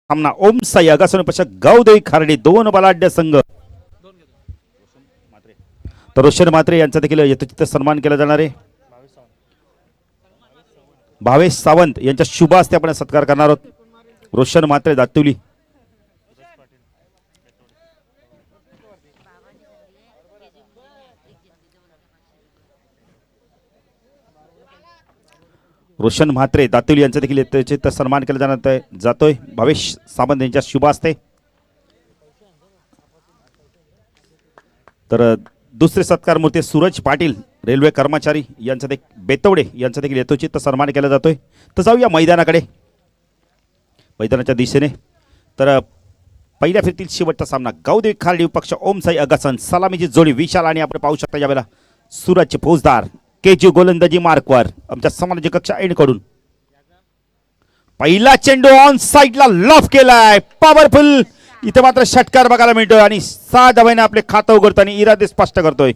सामना ओम साई अगासन पश्चात गावदेवी खार्डी दोन बलाढ्य संघ. तर रोशन म्हात्रे यांचा देखील यथोचित सन्मान केला जाणार आहे. भावेश सावंत यांच्या शुभ हस्ते आपण सत्कार करणार आहोत. रोशन म्हात्रे दातुली. रोशन म्हात्रे दातुली यांचा देखील यथोचित सन्मान केला जातोय. भावेश सावंत यांच्या शुभ हस्ते. तर दुसरे सत्कार मूर्ती सूरज पाटील रेल्वे कर्मचारी यांचा देखील बेतवडे यांचा देखील यथोचित सन्मान केला जातोय. तर जाऊया मैदानाकडे, मैदानाच्या दिशेने. तर पहिल्या फेरीतील शेवटचा सामना गावदेवी खार्डी पक्ष ओम साई अगासन. सलामीची जोडी विशाल आणि आपण पाहू शकता यावेळेला सूरज फौजदार केजी गोलंदाजी मार्कवर आमच्या समालोचक कक्षा एंड कडून. पहिला चेंडू ऑन साइडला लॉफ केलाय, पॉवरफुल. इथे मात्र षटकार बघायला मिळतोय आणि 6 धावांनी आपले खातं उघडतो आणि इरादे स्पष्ट करतोय.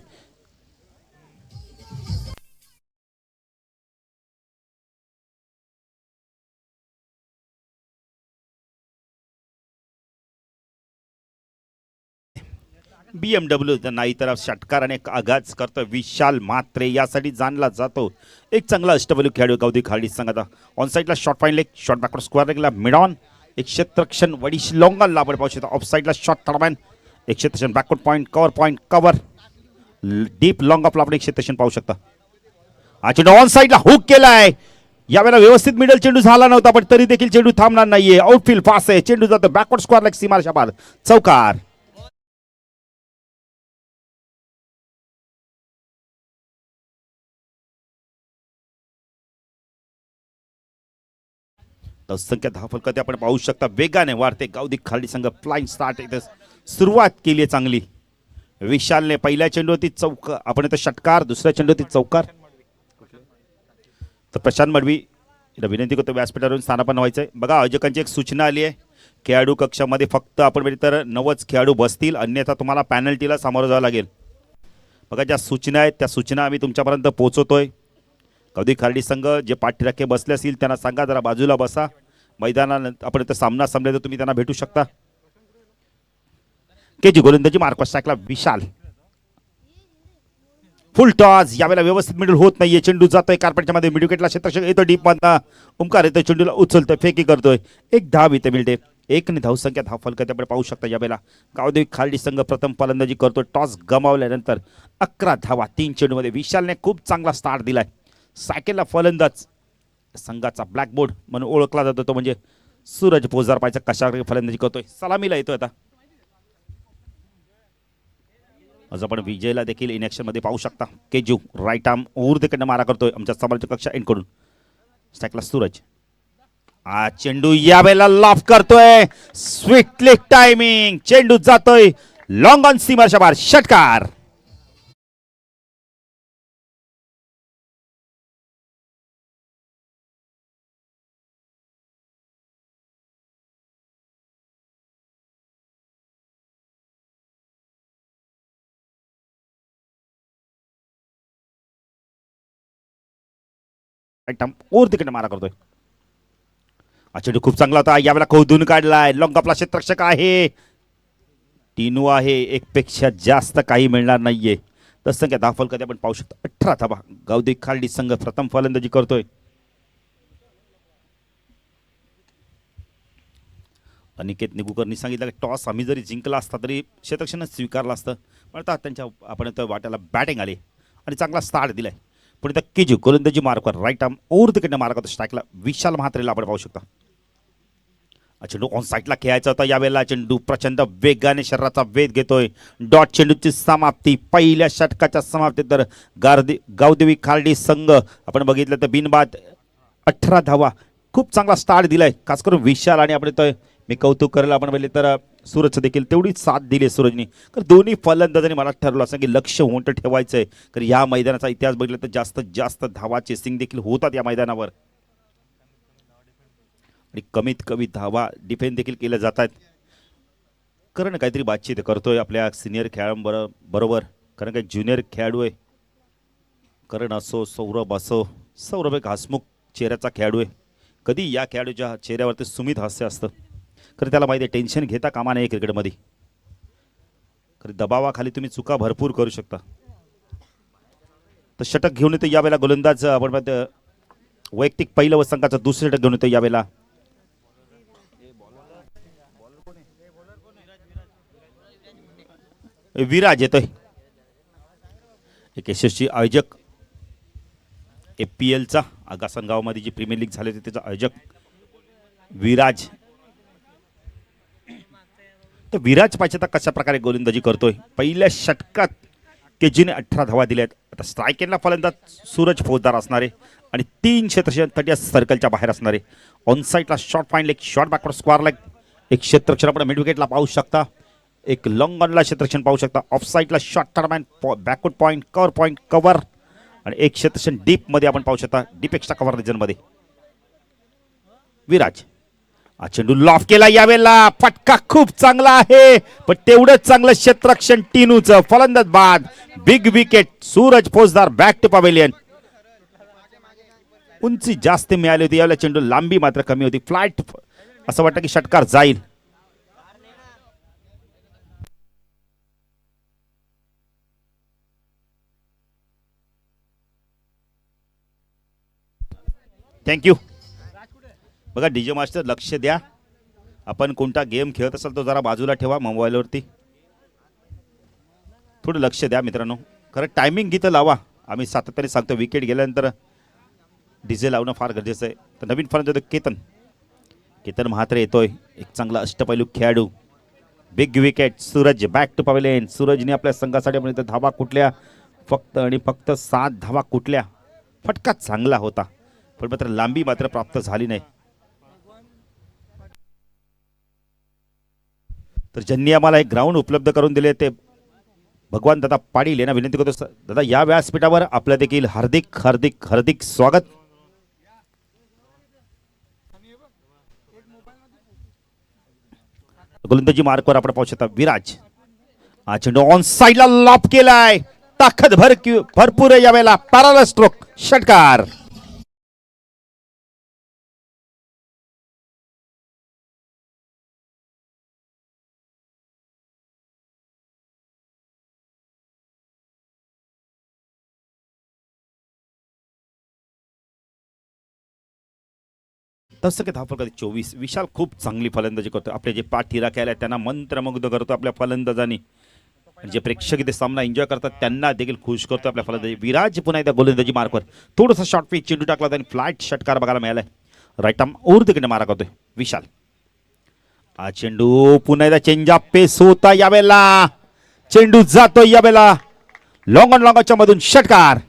BMW नाही तर षटकाराने आगाज करतो विशाल म्हात्रे, यासाठी जाणला जातो एक चांगला अष्टपैलू खेळाडू गावदेवी खार्डी संघाचा. ऑन साइडला short fine leg, short backward square लेगला मिड ऑन, एक क्षेत्रक्षण वडीश लॉंगला आपण पाहू शकता. ऑफ साइडला शॉर्ट थर्डमॅन, एक क्षेत्रक्षण backward point cover deep long off आपण एक क्षेत्रक्षण पाहू शकता. हा चेंडू ऑन साइडला हुक केलाय. यावेळेला व्यवस्थित मिडल चेंडू झाला नव्हता, पण तरी देखील चेंडू थांबणार नाहीये. आउटफील्ड फास्ट आहे, चेंडू जातो बॅकवर्ड स्क्वेअर लेग सीमारेषा पार, चौकार. संख्या 10 फलकात आपण पाहू शकता वेगाने वाढते गावदेवी खार्डी संघ. फ्लाइंग स्टार्ट इथे सुरुवात केली आहे चांगली. विशालने पहिल्या चेंडूवरती चौकार, आपण इथं षटकार, दुसऱ्या चेंडूवरती चौकार. तर प्रशांत मडवी विनंती करतो व्यासपीठावरून स्थानापन्न व्हायचंय. बघा आयोजकांची एक सूचना आली आहे, खेळाडू कक्षामध्ये फक्त आपण तर 90 खेळाडू बसतील, अन्यथा तुम्हाला पॅनल्टीला सामोरं जावं लागेल. बघा ज्या सूचना आहेत त्या सूचना आम्ही तुमच्यापर्यंत पोहोचवतोय. गावदेवी खार्डी संघ जे पाठीराखे बसले असतील त्यांना सांगा जरा बाजूला बसा. मैदानात आपण इथं सामना संपला तर तुम्ही त्यांना भेटू शकता. केजी गोलंदाजी मार्कवर स्ट्राइकला विशाल. फुल टॉस, यावेळेला व्यवस्थित मिडल होत नाहीये. चेंडू जातोय कार्पेटच्या मध्ये, मिड विकेटला क्षेत्ररक्षक येतो डीप मधला. ओमकार येतो, चेंडूला उचलतोय, फेकी करतोय. एक धाव इथे मिळते. 1 धावसंख्या 10 फलकात आपण पाहू शकता. यावेळेला गावदेवी खार्डी संघ प्रथम फलंदाजी करतोय. टॉस गमावल्यानंतर 11 धावा 3 चेंडूमध्ये. विशालने खूप चांगला स्टार्ट दिलाय. सायकलला फलंदाज संघाचा ब्लॅकबोर्ड म्हणून ओळखला जातो तो म्हणजे सूरज फौजदार पायचा कशा फलंदाजी करतोय. सलामीला येतोय आता. आज आपण विजयला देखील इन ॲक्शन मध्ये पाहू शकता. केजू राईट आर्म ओव्हर तिकडनं मारा करतोय आमच्या समालोचक कक्षा एंड कडून. स्ट्राइकला सूरज. हा चेंडू यावेळेला लॉफ करतोय. स्वीट लेग टायमिंग, चेंडू जातोय लॉंग ऑन सीमारेषा पार, षटकार. ओर तिकडे मारा करतोय. चेंडू खूप चांगला होता. यावेळेला खोदून काढलाय. लॉंग आपला क्षेत्ररक्षक आहे, टिनू आहे. एक पेक्षा जास्त काही मिळणार नाहीये. तर संख्या 10 फलकात आपण पाहू शकता. 18 धावा गावदेवी खार्डी संघ प्रथम फलंदाजी करतोय. अनिकेत निगुकरनी सांगितलं की टॉस आम्ही जरी जिंकला असता तरी क्षेत्ररक्षणच स्वीकारलं असतं, पण आता त्यांच्या आपण वाट्याला बॅटिंग आली आणि चांगला स्टार्ट दिलाय. पण इथं केजू गोलंदाजी मार्कवर राईट आर्म ओव्हर तिकडनं मारा करतो. स्ट्राइकला विशाल म्हात्रेला आपण पाहू शकता. चेंडू ऑन साइडला खेळायचा होता. यावेळेला चेंडू प्रचंड वेगाने शरीराचा वेध घेतोय. डॉट चेंडूची समाप्ती, पहिल्या षटकाच्या समाप्ती. तर गावदेवी खार्डी संघ आपण बघितलं तर बिनबाद 18 धावा. खूप चांगला स्टार्ट दिलाय खास करून विशाल. आणि आपण इथं मी कौतुक करायला आपण बघितले तर सूरज देखील तेवढीच साथ दिली सूरजनी. तर दोन्ही फलंदाजांनी मला ठरवलं असं की लक्ष मोठं ठेवायचंय, कारण या मैदानाचा इतिहास बघितला तर जास्तीत जास्त धावा चेसिंग देखील होतात या मैदानावर आणि कमीत कमी धावा डिफेंड देखील केल्या जात आहेत. कारण काहीतरी बातचीत करतोय आपल्या सिनियर खेळाडूंबरोबर, कारण काही ज्युनियर खेळाडू आहे. करण असो, सौरभ असो, सौरभ एक हसमुख चेहऱ्याचा खेळाडू आहे. कधी या खेळाडूच्या चेहऱ्यावरती सुमित हास्य असतं. खरं त्याला माहिती आहे टेन्शन घेता कामा नये क्रिकेटमध्ये. खरं दबावाखाली तुम्ही चुका भरपूर करू शकता. तर षटक घेऊन येतो यावेळेला गोलंदाज आपण वैयक्तिक पहिलं व संघाचं दुसरं षटक घेऊन येतो यावेळेला. विराज येतोय, एक यशस्वी आयोजक APLचा आगासन गावामध्ये जी प्रीमियर लीग झाली होती त्याचा आयोजक विराज. तर विराज पाहिजे तर कशा प्रकारे गोलंदाजी करतोय. पहिल्या षटकात केजीने 18 धावा दिल्यात. आता स्ट्राईक एंडला फलंदाज सूरज फौजदार असणारे आणि 3 क्षेत्ररक्षण 30 सर्कलच्या बाहेर असणारे. ऑन साईडला short point leg, short backward square leg, एक क्षेत्ररक्षण आपण मिड विकेटला पाहू शकता, एक लॉंग ऑनला क्षेत्ररक्षण पाहू शकता. ऑफ साईडला शॉर्ट टर्मॅन, बॅकवर्ड पॉईंट कव्हर आणि एक क्षेत्ररक्षण डीप मध्ये आपण पाहू शकता, डीप एक्स्ट्रा कव्हर रिजन मध्ये. विराज हा चेंडू लॉफ केला यावेळेला, फटका खूप चांगला आहे पण तेवढंच चांगलं क्षेत्ररक्षण टिनूचं. फलंदाज बाद, बिग विकेट. सूरज फौजदार बॅक टू पवेलियन. उंची जास्त मिळाली होती यावेळेला, चेंडू लांबी मात्र कमी होती. फ्लाइट असं वाटतं की षटकार जाईल. थँक्यू. बघा डीजे मास्टर लक्ष द्या, आपण कोणता गेम खेळत असाल तो जरा बाजूला ठेवा मोबाईलवरती, थोडं लक्ष द्या मित्रांनो. खरं टायमिंग गीतं लावा, आम्ही सातत्याने सांगतो विकेट गेल्यानंतर डीजे लावणं फार गरजेचं आहे. तर नवीन फलंदाज केतन म्हात्रे येतोय, एक चांगला अष्टपैलू खेळाडू. Big wicket. Suraj back to pavilion. सूरजने आपल्या संघासाठी आपण धावा कुठल्या, फक्त आणि फक्त 7 धावा कुठल्या. फटका चांगला होता पण मात्र लांबी मात्र प्राप्त झाली नाही. तर ज्यांनी आम्हाला एक ग्राउंड उपलब्ध करून दिले ते भगवान दादा पाटील यांना विनंती करतो, दादा या व्यासपीठावर आपलं देखील हार्दिक हार्दिक हार्दिक स्वागत. गोलंदाजी मार्कवर आपण पाहू शकता विराज. हा चेंडू ऑन साइडला लॉप केलाय, ताकद भरपूर यावेळेला. पॅराल स्ट्रोक, षटकार. तसं काही धावफलकात 24. विशाल खूप चांगली फलंदाजी करतो. आपले जे पाठीरा केल्या त्यांना मंत्रमुग्ध करतो आपल्या फलंदाजांनी. जे प्रेक्षक इथे सामना एन्जॉय करतात त्यांना देखील खुश करतो आपल्या फलंदाजी. विराज पुन्हा एकदा गोलंदाजी मार्कवर थोडंसं शॉर्ट पिच चेंडू टाकला आणि फ्लाइट षटकार बघायला मिळालाय. राईट आर्म ओर तिकडे मारा करतोय विशाल. हा चेंडू पुन्हा एकदा चेंज ऑफ पेस होता यावेळेला, चेंडू जातोय यावेळेला लॉंग ऑन लॉंगच्या मधून, षटकार.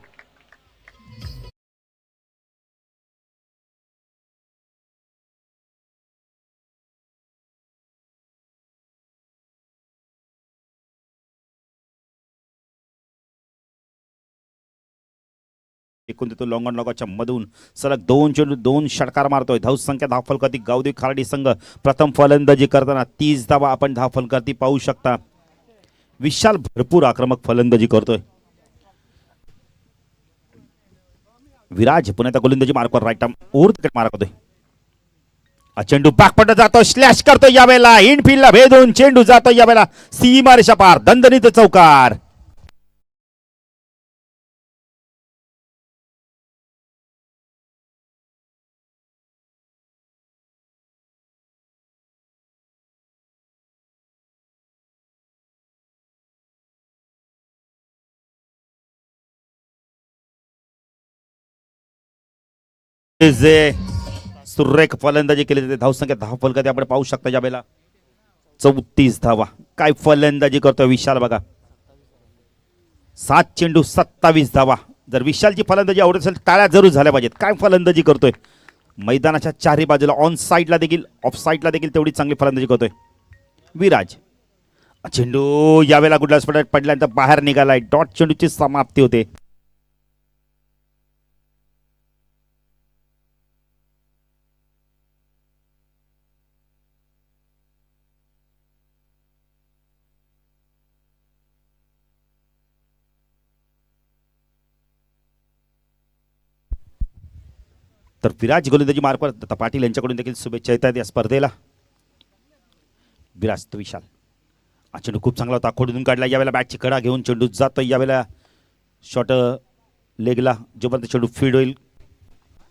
एकूण देतो लॉंग ऑन लॉंगच्या मधून सलग 2 चेंडू 2 षटकार मारतोय. धावसंख्या धावफलकाती गावदेवी खारडी संघ प्रथम फलंदाजी करताना 30 धावा आपण धावफलकाती पाहू शकता. विशाल भरपूर आक्रमक फलंदाजी करतोय. विराज पुन्हा त्या गोलंदाजी मार्कवर राईट आर्म ओर तिकडे मारा करतोय. हा चेंडू बॅकपट जातो, स्लॅश करतोय यावेळेला, इनफिल्डला भेदून चेंडू जातोय यावेळेला सीमारेषा पार, दणदणीत चौकार. जे सुरेख फलंदाजी केली जाते. धावसंख्या धावफलकात आपण पाहू शकता यावेळेला 34 धावा. काय फलंदाजी करतोय विशाल बघा, 7 चेंडू 27 धावा. जर विशालची फलंदाजी आवडत असेल टाळ्या जरूर झाल्या पाहिजेत. काय फलंदाजी करतोय, मैदानाच्या चारही बाजूला ऑन साईडला देखील ऑफ साईडला देखील तेवढी चांगली फलंदाजी करतोय विराज. चेंडू यावेळेला गुडलास पडल्यानंतर बाहेर निघालाय. डॉट चेंडूची समाप्ती होते. तर विराज गोलंदाजी मार्कवर दत्ता पाटील यांच्याकडून देखील शुभेच्छा येतात या स्पर्धेला. विराज तो विशाल. हा चेंडू खूप चांगला होता, खोडून काढला. यावेळेला बॅटची कडा घेऊन चेंडू जातो. यावेळेला शॉर्ट लेगला जोपर्यंत चेंडू फीड होईल,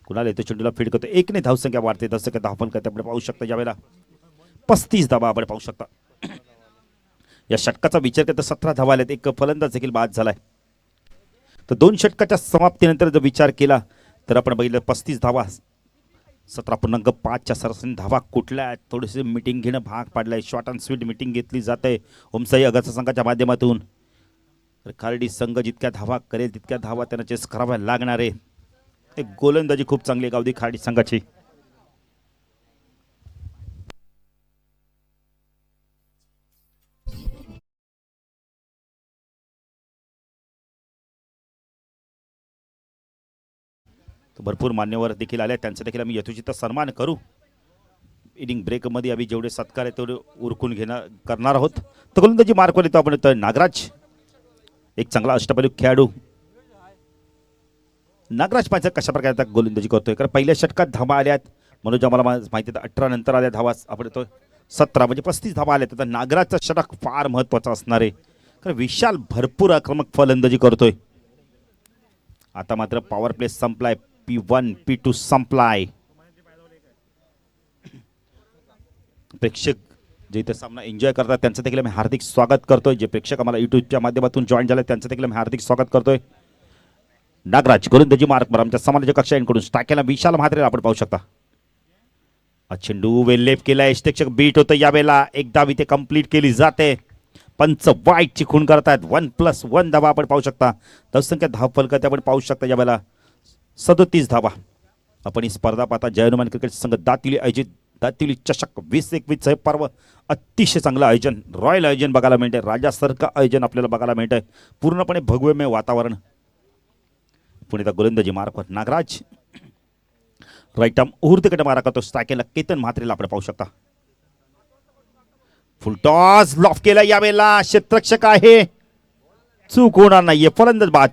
कुणाला येतो चेंडूला फीड करतो. 1ने धावसंख्या वाढते. धावसंख्या धावपल करते आपण पाहू शकता. यावेळेला 35 धावा आपण पाहू शकता. या षटकाचा विचार करता 17 धावा आल्यात. एक फलंदाज देखील बाद झालाय. तर 2 षटकाच्या समाप्तीनंतर जर विचार केला तर आपण बघितलं 35 धावा, 17.5च्या सरासरी धावा कुठल्या आहेत. थोडीशी मिटिंग घेणं भाग पाडलंय. शॉर्ट अँड स्वीट मिटिंग घेतली जाते ओमसाई अगाचा संघाच्या माध्यमातून. तर खालडी संघ जितक्या धावा करेल तितक्या धावा त्यांना चेस कराव्या लागणार आहे. एक गोलंदाजी खूप चांगली गावदी खालडी संघाची. भरपूर मान्यवर देखील आले, त्यांचा देखील आम्ही यथोचित सन्मान करू. इनिंग ब्रेकमध्ये आम्ही जेवढे सत्कार आहे तेवढे उरकून करणार आहोत. तर गोलंदाजी मार्कवर येतो आपण. तर नागराज एक चांगला अष्टपैलू खेळाडू. नागराज पाहिजे कशा प्रकारे आता गोलंदाजी करतोय. कारण पहिल्या षटकात धावा आल्यात मनोज, आम्हाला माहिती आहे 18 नंतर आल्या धावा आपण येतोय 17 म्हणजे 35 धावा आल्यात. आता नागराजचा षटक फार महत्त्वाचा असणार आहे कारण विशाल भरपूर आक्रमक फलंदाजी करतोय. आता मात्र पॉवर प्ले संपलाय. P1 P2 संपलाय. प्रेक्षक जे इथे सामना एन्जॉय करतात त्यांचं देखील मी हार्दिक स्वागत करतोय. जे प्रेक्षक आम्हाला युट्यूबच्या माध्यमातून जॉईन झाले त्यांचं देखील मी हार्दिक स्वागत करतोय. नागराज गोलंदाजी मार्कवर आमच्या समालोचक कक्षाकडून स्टाकेला विशाल म्हात्रेला आपण पाहू शकता. चेंडू वेल्लेप केला. यष्टेक्षक बीट होतं. यावेळेला एकदा इथे कंप्लीट केली जाते. पंच वाईटची खूण करतात. 1+1 धावा आपण पाहू शकता. धावसंख्या धावफलकात आपण पाहू शकता. यावेळेला 37 धावा. आपण ही स्पर्धा पाहता जय क्रिकेट संघ दातिवली आयोजित दातिवली चषक 2021 हे पर्व अतिशय चांगलं आयोजन, रॉयल आयोजन बघायला मिळतंय. राजासारखं आयोजन आपल्याला बघायला मिळतंय. पूर्णपणे भगवेमय वातावरण. पुणे गोलंदाजी मार्कवर नागराज राईट आर्म उहूर्तकडे मारा करतो. स्टाकेला केतन म्हात्रेला आपण पाहू शकता. फुल टॉस लॉफ केला. यावेळेला क्षेत्ररक्षक आहे, चूक होणार नाहीये. फलंदाज बाद.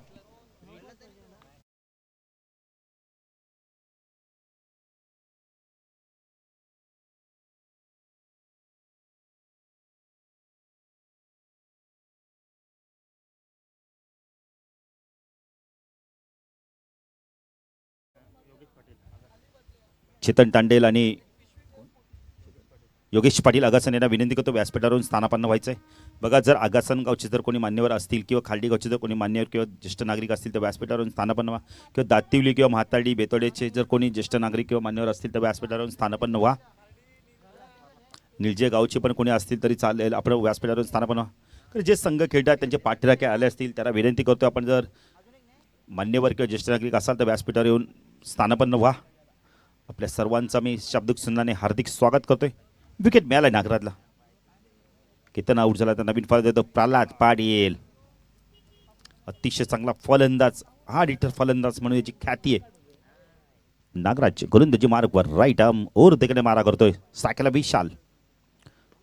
चेतन तांडेल आणि योगेश पाटील आगासन यांना विनंती करतो व्यासपीठावरून स्थानापन्न व्हायचं आहे. बघा, जर आगासन गावचे जर कोणी मान्यवर असतील किंवा खालडी गावचे जर कोणी मान्यवर किंवा ज्येष्ठ नागरिक असतील तर व्यासपीठावरून स्थानापन्न व्हा. किंवा दातिवली किंवा म्हाताडी बेतोडेचे जर कोणी ज्येष्ठ नागरिक किंवा मान्यवर असतील तर व्यासपीठावरून स्थानापन्न व्हा. निलजे गावचे पण कोणी असतील तरी चालेल, आपण व्यासपीठावरून स्थानापन्न व्हा. तर जे संघ खेळतात त्यांचे पाठीराखे आले असतील त्यांना विनंती करतो आपण जर मान्यवर किंवा ज्येष्ठ नागरिक असाल तर व्यासपीठावर येऊन स्थानापन्न व्हा. आपल्या सर्वांचा मी शाब्दिक सुन्नाने हार्दिक स्वागत करतोय. विकेट मिळाला नागराजला. केतन आऊट झाला तर नवीन फलंदाज देतो प्रल्हाद पाटील. अतिशय चांगला फलंदाज, हा डिटर फलंदाज म्हणून याची ख्याती आहे. नागराज गोलंदाजी मार्कवर राईट आर्म ओर तिकडे मारा करतोय. साकेला विशाल.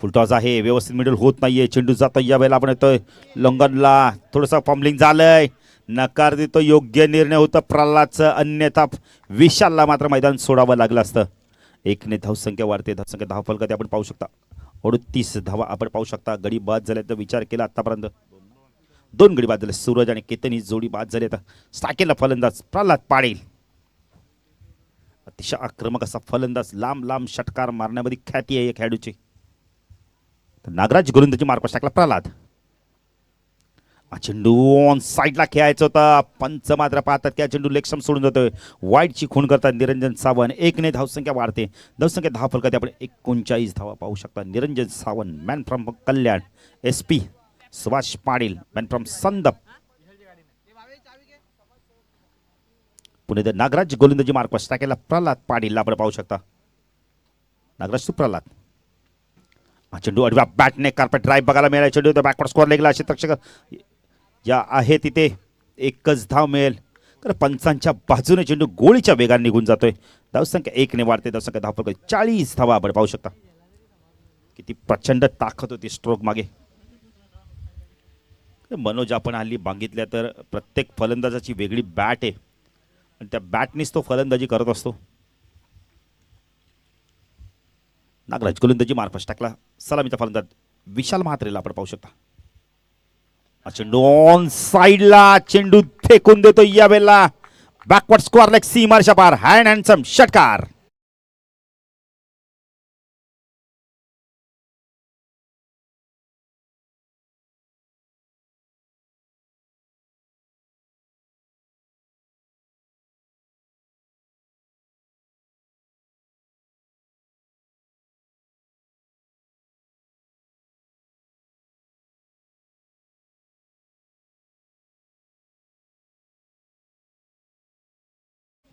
फुलटॉस आहे, व्यवस्थित मिडल होत नाहीये. चेंडू जातो. या वेळेला आपण येतोय लॉंगनला. थोडंसं फॉर्मलिंग झालंय, नकार देतो. योग्य निर्णय होता प्रल्हादचं, अन्यथा विशालला मात्र मैदान सोडावं लागलं असतं. 1ने धावसंख्या वाढते. धावसंख्या धावफलकात आपण पाहू शकता 38 धावा आपण पाहू शकता. गडी बाद झाल्याचा विचार केला आतापर्यंत 2 गडी बाद झाले. सूरज आणि केतन ही जोडी बाद झाली. आता साकेला फलंदाज प्रल्हाद पाटील. अतिशय आक्रमक असा फलंदाज, लांब लांब षटकार मारण्यामध्ये ख्याती आहे या खेळाडूची. नागराज गोलंदाजी मार्कवर टाकला प्रल्हाद. चेंडू ऑन साईडला खेळायचा होता. पंच मात्र पाहतात त्या चेंडू लेगस्टंप सोडून जातोय. वाईटची खूण करतात निरंजन सावंत. 1ने धावसंख्या वाढते. धावसंख्या धावफलकात आपण 39 धावा पाहू शकता. Niranjan Sawant man from Kalyan. SP Subhash Patil man from संदप. पुणे नागराज गोलंदाजी मार्कवर टाकायला प्रल्हाद पाटीलला आपण पाहू शकता. नागराज प्रल्हाद. चेंडू अडव्या बॅटने कार्पेट ड्राईव्ह बघायला मिळाला. चेंडू बॅकवर्ड स्कोअर लेगला. क्षेत्ररक्षक या आहे तिथे एकच धाव मिळेल. तर पंचांच्या बाजूने चेंडू गोळीच्या वेगाने निघून जातोय. धावसंख्या 1ने वाढते. धावसंख्या धावफलक 40 धावा आपण पाहू शकता. किती प्रचंड ताकद होती स्ट्रोक मागे. मनोज आपण हल्ली बघितल्या तर प्रत्येक फलंदाजाची वेगळी बॅट आहे आणि त्या बॅटनीच तो फलंदाजी करत असतो. नागराज गोलंदाजी मार्फत टाकला सलामीचा फलंदाज विशाल म्हात्रेला आपण पाहू शकता. चेंडू ऑन साइडला चेंडू फेकून देतो यावेळेला बॅकवर्ड स्क्वेअर लेग सीमारच्या पार हँड हँडसम षटकार.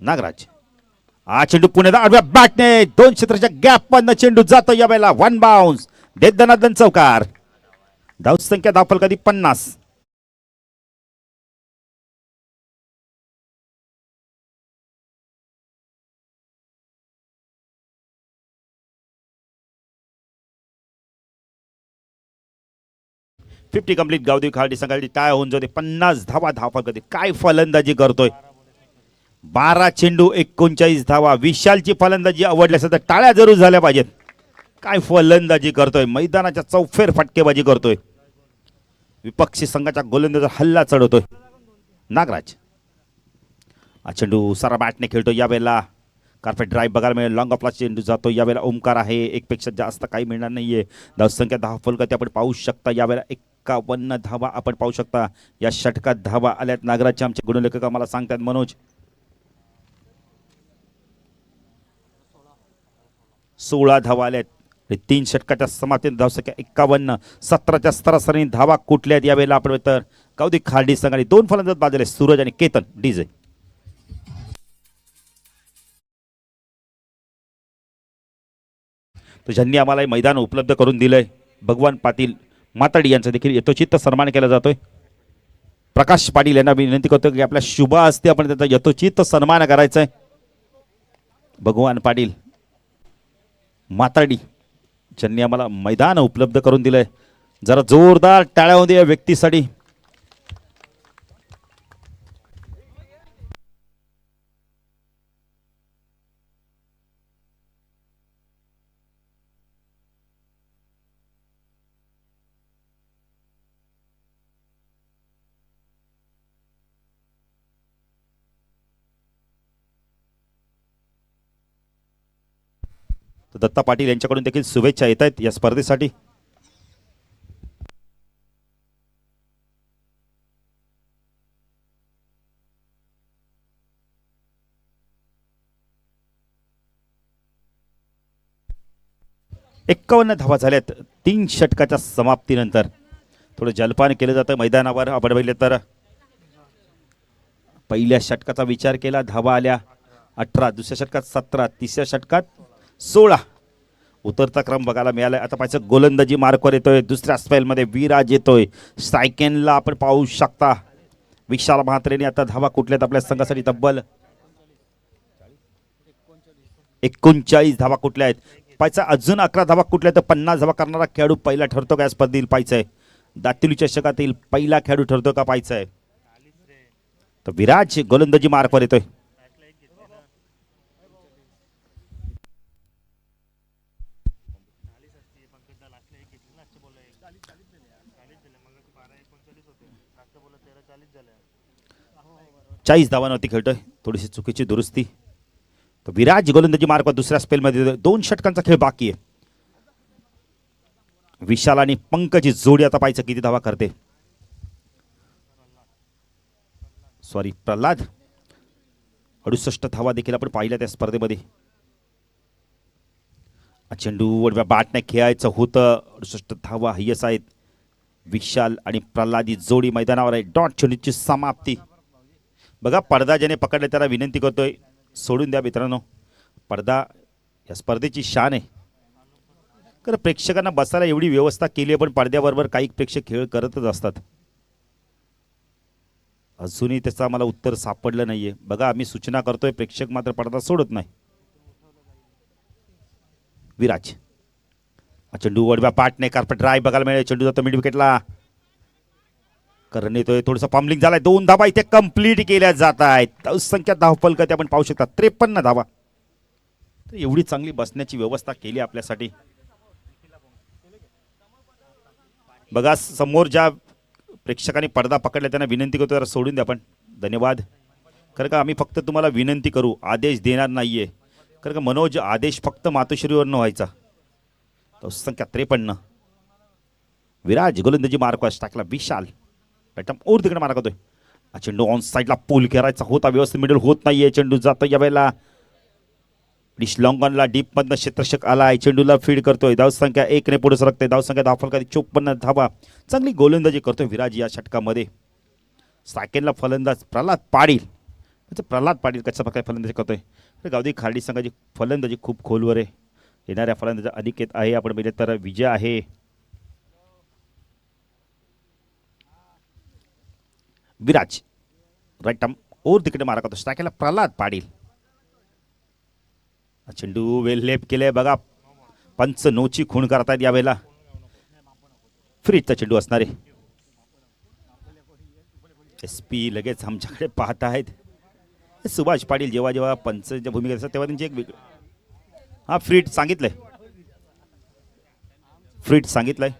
नागराज हा चेंडू पुण्याला आडव्या बॅटने 2 क्षेत्राच्या गॅप मधनं चेंडू जातो यावेळेला वन बाउन्स देत दनादन चौकार. धावसंख्या धावफल कधी 50. फिफ्टी कंप्लीट गावदेवी खेळाडू संघाची टाय होऊन जाते 50 धावा धावफल कधी. काय फलंदाजी करतोय. 12 चेंडू 39 धावा. विशालची फलंदाजी आवडली असेल तर टाळ्या जरूर झाल्या पाहिजेत. काय फलंदाजी करतोय. मैदानाच्या चौफेर फटकेबाजी करतोय. विपक्षी संघाच्या गोलंदाजावर हल्ला चढवतोय नागराज. हा चेंडू सारा बॅटने खेळतो यावेळेला कार्पेट ड्राईव्ह बघायला मिळेल. लॉंग ऑफला चेंडू जातो यावेळेला ओमकार आहे. एकपेक्षा जास्त काही मिळणार नाहीये. धावसंख्या 10 फलकती आपण पाहू शकता यावेळेला 51 धावा आपण पाहू शकता. या षटकात धावा आल्यात नागराजचे आमचे गुणलेखक आम्हाला सांगतात मनोज. 16 धावा आल्यात. 3 षटकाच्या समाप्तीने धावसंख्या 51. 17च्या सरासरी धावा कुठल्या आहेत यावेळेला आपण तर गावदेवी खार्डी संघाने 2 फलंदाज बाजूले सूरज आणि केतन डीजे. तर ज्यांनी आम्हाला हे मैदान उपलब्ध करून दिलंय भगवान पाटील माताडी यांचा देखील यथोचित सन्मान केला जातोय. प्रकाश पाटील यांना विनंती करतो की आपल्या शुभ हस्ते आपण त्याचा यथोचित सन्मान करायचा आहे. भगवान पाटील माताडी ज्यांनी आम्हाला मैदान उपलब्ध करून दिलंय. जरा जोरदार टाळ्या होऊ दे या व्यक्तीसाठी. दत्ता पाटील यांच्याकडून देखील शुभेच्छा येत आहेत या स्पर्धेसाठी. एकावन्न धावा झाल्यात 3 षटकाच्या समाप्तीनंतर. थोडं जलपान केलं जातं मैदानावर. आपण पाहिलं तर पहिल्या षटकाचा विचार केला धावा आल्या 18. दुसऱ्या षटकात 17. तिसऱ्या षटकात 16. उतरता क्रम बघायला मिळालाय. आता पाहिजे गोलंदाजी मार्कवर येतोय. दुसऱ्या स्पेलमध्ये विराज येतोय. सायकेनला आपण पाहू शकता. विशाल म्हात्रेने आता धावा कुठल्यात आपल्या संघासाठी तब्बल 39 धावा कुठल्या आहेत. पाहिजे अजून 11 धावा कुठल्या तर 50 धावा करणारा खेळाडू पहिला ठरतो का या स्पर्धेतील पाहिजे आहे. दातिली चषकातील पहिला खेळाडू ठरतो का पाहिजे आहे. तर विराज गोलंदाजी मार्कवर येतोय. चाळीस धावांवरती खेळतोय. थोडीशी चुकीची दुरुस्ती. तर विराज गोलंदाजी मार्कवर दुसऱ्या स्पेलमध्ये 2 षटकांचा खेळ बाकी आहे. विशाल आणि पंकजी जोडी आता पाहायचं किती धावा करते. सॉरी प्रल्हाद 68 धावा देखील आपण पाहिल्या त्या स्पर्धेमध्ये. चेंडू वडव्या बॅटने खेळायचं होतं. 68 धावा हयस आहेत. विशाल आणि प्रल्हादी जोडी मैदानावर आहे. डॉट चेंडूची समाप्ती बघा. पडदा ज्याने पकडले त्याला विनंती करतोय सोडून द्या मित्रांनो. पडदा या स्पर्धेची शान आहे. कारण प्रेक्षकांना बसायला एवढी व्यवस्था केली आहे पण पडद्याबरोबर काही प्रेक्षक खेळ करतच असतात. अजूनही त्याचं आम्हाला उत्तर सापडलं नाहीये. बघा आम्ही सूचना करतोय प्रेक्षक मात्र पडदा सोडत नाही. विराज चेंडू वडव्या पाटने कार्पेट ड्राईव्ह बघायला मिळेल. चेंडू जातो मिड विकेटला. करण येतोय. थोडंसं पम्बलिंग झालाय. 2 धावा इथे कंप्लीट केल्या जात आहेत. संख्या धावफलक आपण पाहू शकता 53 धावा. एवढी चांगली बसण्याची व्यवस्था केली आपल्यासाठी. बघा समोर ज्या प्रेक्षकांनी पडदा पकडला त्यांना विनंती करतो जरा सोडून द्या. पण धन्यवाद. कारण का आम्ही फक्त तुम्हाला विनंती करू, आदेश देणार नाहीये. कारण का मनोज आदेश फक्त मातोश्रीवरनं व्हायचा. तो संख्या 53 विराज गोलंदाजी मार्कवास टाकला विशाल पॅटम और तिकडे मारा करतोय. चेंडू ऑन साईडला पूल करायचा होता, व्यवस्थित मिडल होत नाहीये. चेंडू जातो यावेळेला डिश लॉंगॉनला डीप मधनं क्षेत्ररक्षक आलाय. चेंडूला फीड करतोय. धावसंख्या 1 ने पुढे सरकते. धावसंख्या धावफलकाची 54 धावा. चांगली गोलंदाजी करतोय विराज या षटकामध्ये. सेकंडला फलंदाज प्रल्हाद पाटील. प्रल्हाद पाटील कशा प्रकारे फलंदाजी करतोय. गावदेवी खार्डी संघाची फलंदाजी खूप खोलवर आहे. येणाऱ्या फलंदाज अनिकेत आहे, आपण बघितले तर विजय आहे. विराज राईट आर्म और तिकडे मारा करतो. टाकायला प्रल्हाद पाटील. चेंडू वेल लेप केले बघा. पंच नोची खूण करतायत यावेळेला. फ्रीजचा चेंडू असणार आहे. SP लगेच आमच्याकडे पाहत आहेत. सुभाष पाटील जेव्हा जेव्हा पंचच्या भूमिकेत असतात तेव्हा त्यांची एक वेगळी फ्रीट सांगितलंय. फ्रीट सांगितलंय.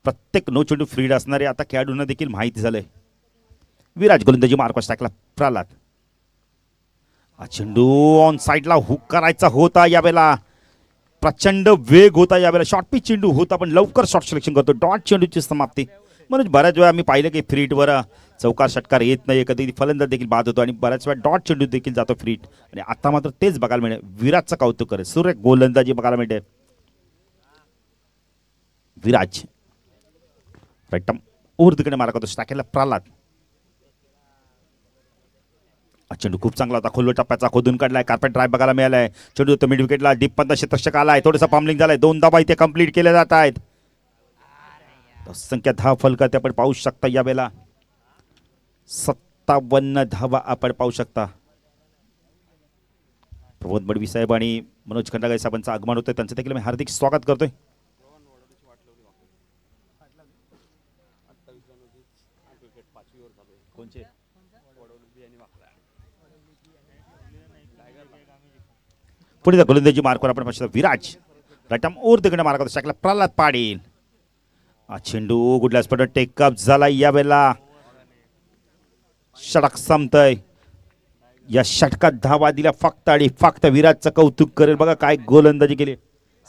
प्रत्येक नो चेंडू फ्रीड असणारे आता खेळाडूंना देखील माहिती झालंय. विराज गोलंदाजी मार्कवास टाकला प्रल्हाद. चेंडू ऑन साईडला हुक करायचा होता यावेळेला. प्रचंड वेग होता यावेळेला. शॉर्ट पिच चेंडू होता पण लवकर शॉर्ट सिलेक्शन करतो. डॉट चेंडूची समाप्ती. म्हणून बऱ्याच वेळा आम्ही पाहिलं की फ्रीटवर चौकार षटकार येत नाही. कधी फलंदाज देखील बाद होतो आणि बऱ्याच वेळा डॉट चेंडू देखील जातो फ्रीट. आणि आता मात्र तेच बघायला मिळेल. विराजचं कौतुक करे. सुरेख गोलंदाजी बघायला मिळते. विराज राईट ओर तिकडे मारा करतो. टाकेला प्रल्हाद. चेंडू खूप चांगला होता. खोलवर टप्प्याचा खोदून काढलाय. कार्पेट ड्राईव्ह बघायला मिळालाय. चेंडू तो मिड विकेटला डीप पंत क्षेत्ररक्षक आलाय. थोडंसं पॉम्बलिंग झालंय. 2 धावा इथे कंप्लीट केल्या जात आहेत. संख्या धाव फलकात आपण पाहू शकता यावेळेला 57 धावा आपण पाहू शकता. प्रमोद मडवी साहेब आणि मनोज खंडागळे साहेबांचं आगमन होतं. त्यांचं देखील मी हार्दिक स्वागत करतोय. पुढे गोलंदाजी मार्कवर आपण पाहू शकता विराज राईट ओर तिकडे मार्क करतो. टाकला प्रल्हाद पाटील. चेंडू गुडल्या स्पॉट टेकअप झाला यावेळेला. षटक संपतय. या षटकात धावा दिल्या फक्त आणि फक्त. विराजचं कौतुक करेल बघा काय गोलंदाजी केली.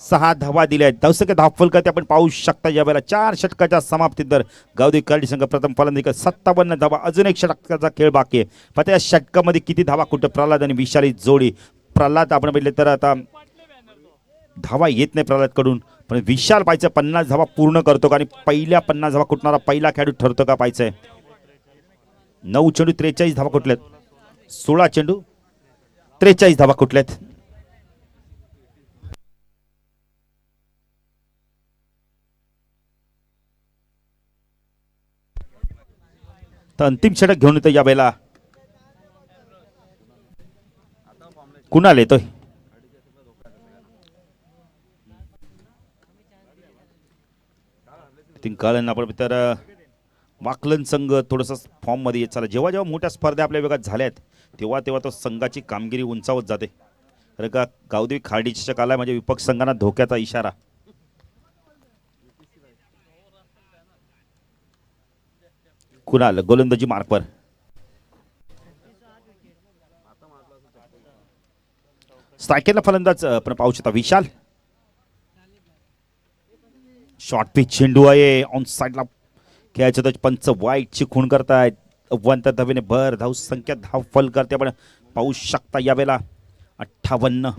6 धावा दिल्या. धावसंख्या धावफलकात आपण पाहू शकता यावेळेला 4 षटकाच्या समाप्तीत तर गावदेवी खार्डी संघ प्रथम फलंदाजी 57 धावा. अजून एक षटकाचा खेळ बाकी आहे. पण या षटकामध्ये किती धावा कुठं प्रल्हाद आणि विशाली जोडी. प्रल्हाद आपण बघितले तर आता धावा येत नाही प्रल्हादकडून, पण विशाल पाहिजे 50 धावा पूर्ण करतो का आणि पहिल्या 50 धावा कुठणारा पहिला खेळाडू ठरतो का पाहिजे. 9 चेंडू 43 धावा कुठल्यात. 16 चेंडू 43 धावा कुठल्यात. तर अंतिम षटक घेऊन येतो यावेळेला. कुणाल येतोय. कळन आपण तर वाकलन संघ थोडंसं फॉर्म मध्ये येत चालला. जेव्हा जेव्हा मोठ्या स्पर्धा आपल्या वेगात झाल्यात तेव्हा तेव्हा तो संघाची कामगिरी उंचावत जाते. कारण का गावदेवी खार्डी चषक आलाय म्हणजे विपक्ष संघांना धोक्याचा इशारा. कुणाल गोलंदाजी मार्कवर. स्ट्रायकरला फलंदाज आपण पाहू शकता विशाल. शॉर्ट पिच चेंडू आहे. ऑन साईडला खेळायचं तर पंच वाईटची खूण करतायत. अव्वंत धावेने भर धाव संख्या धाव फल करते आपण पाहू शकता यावेळेला 58.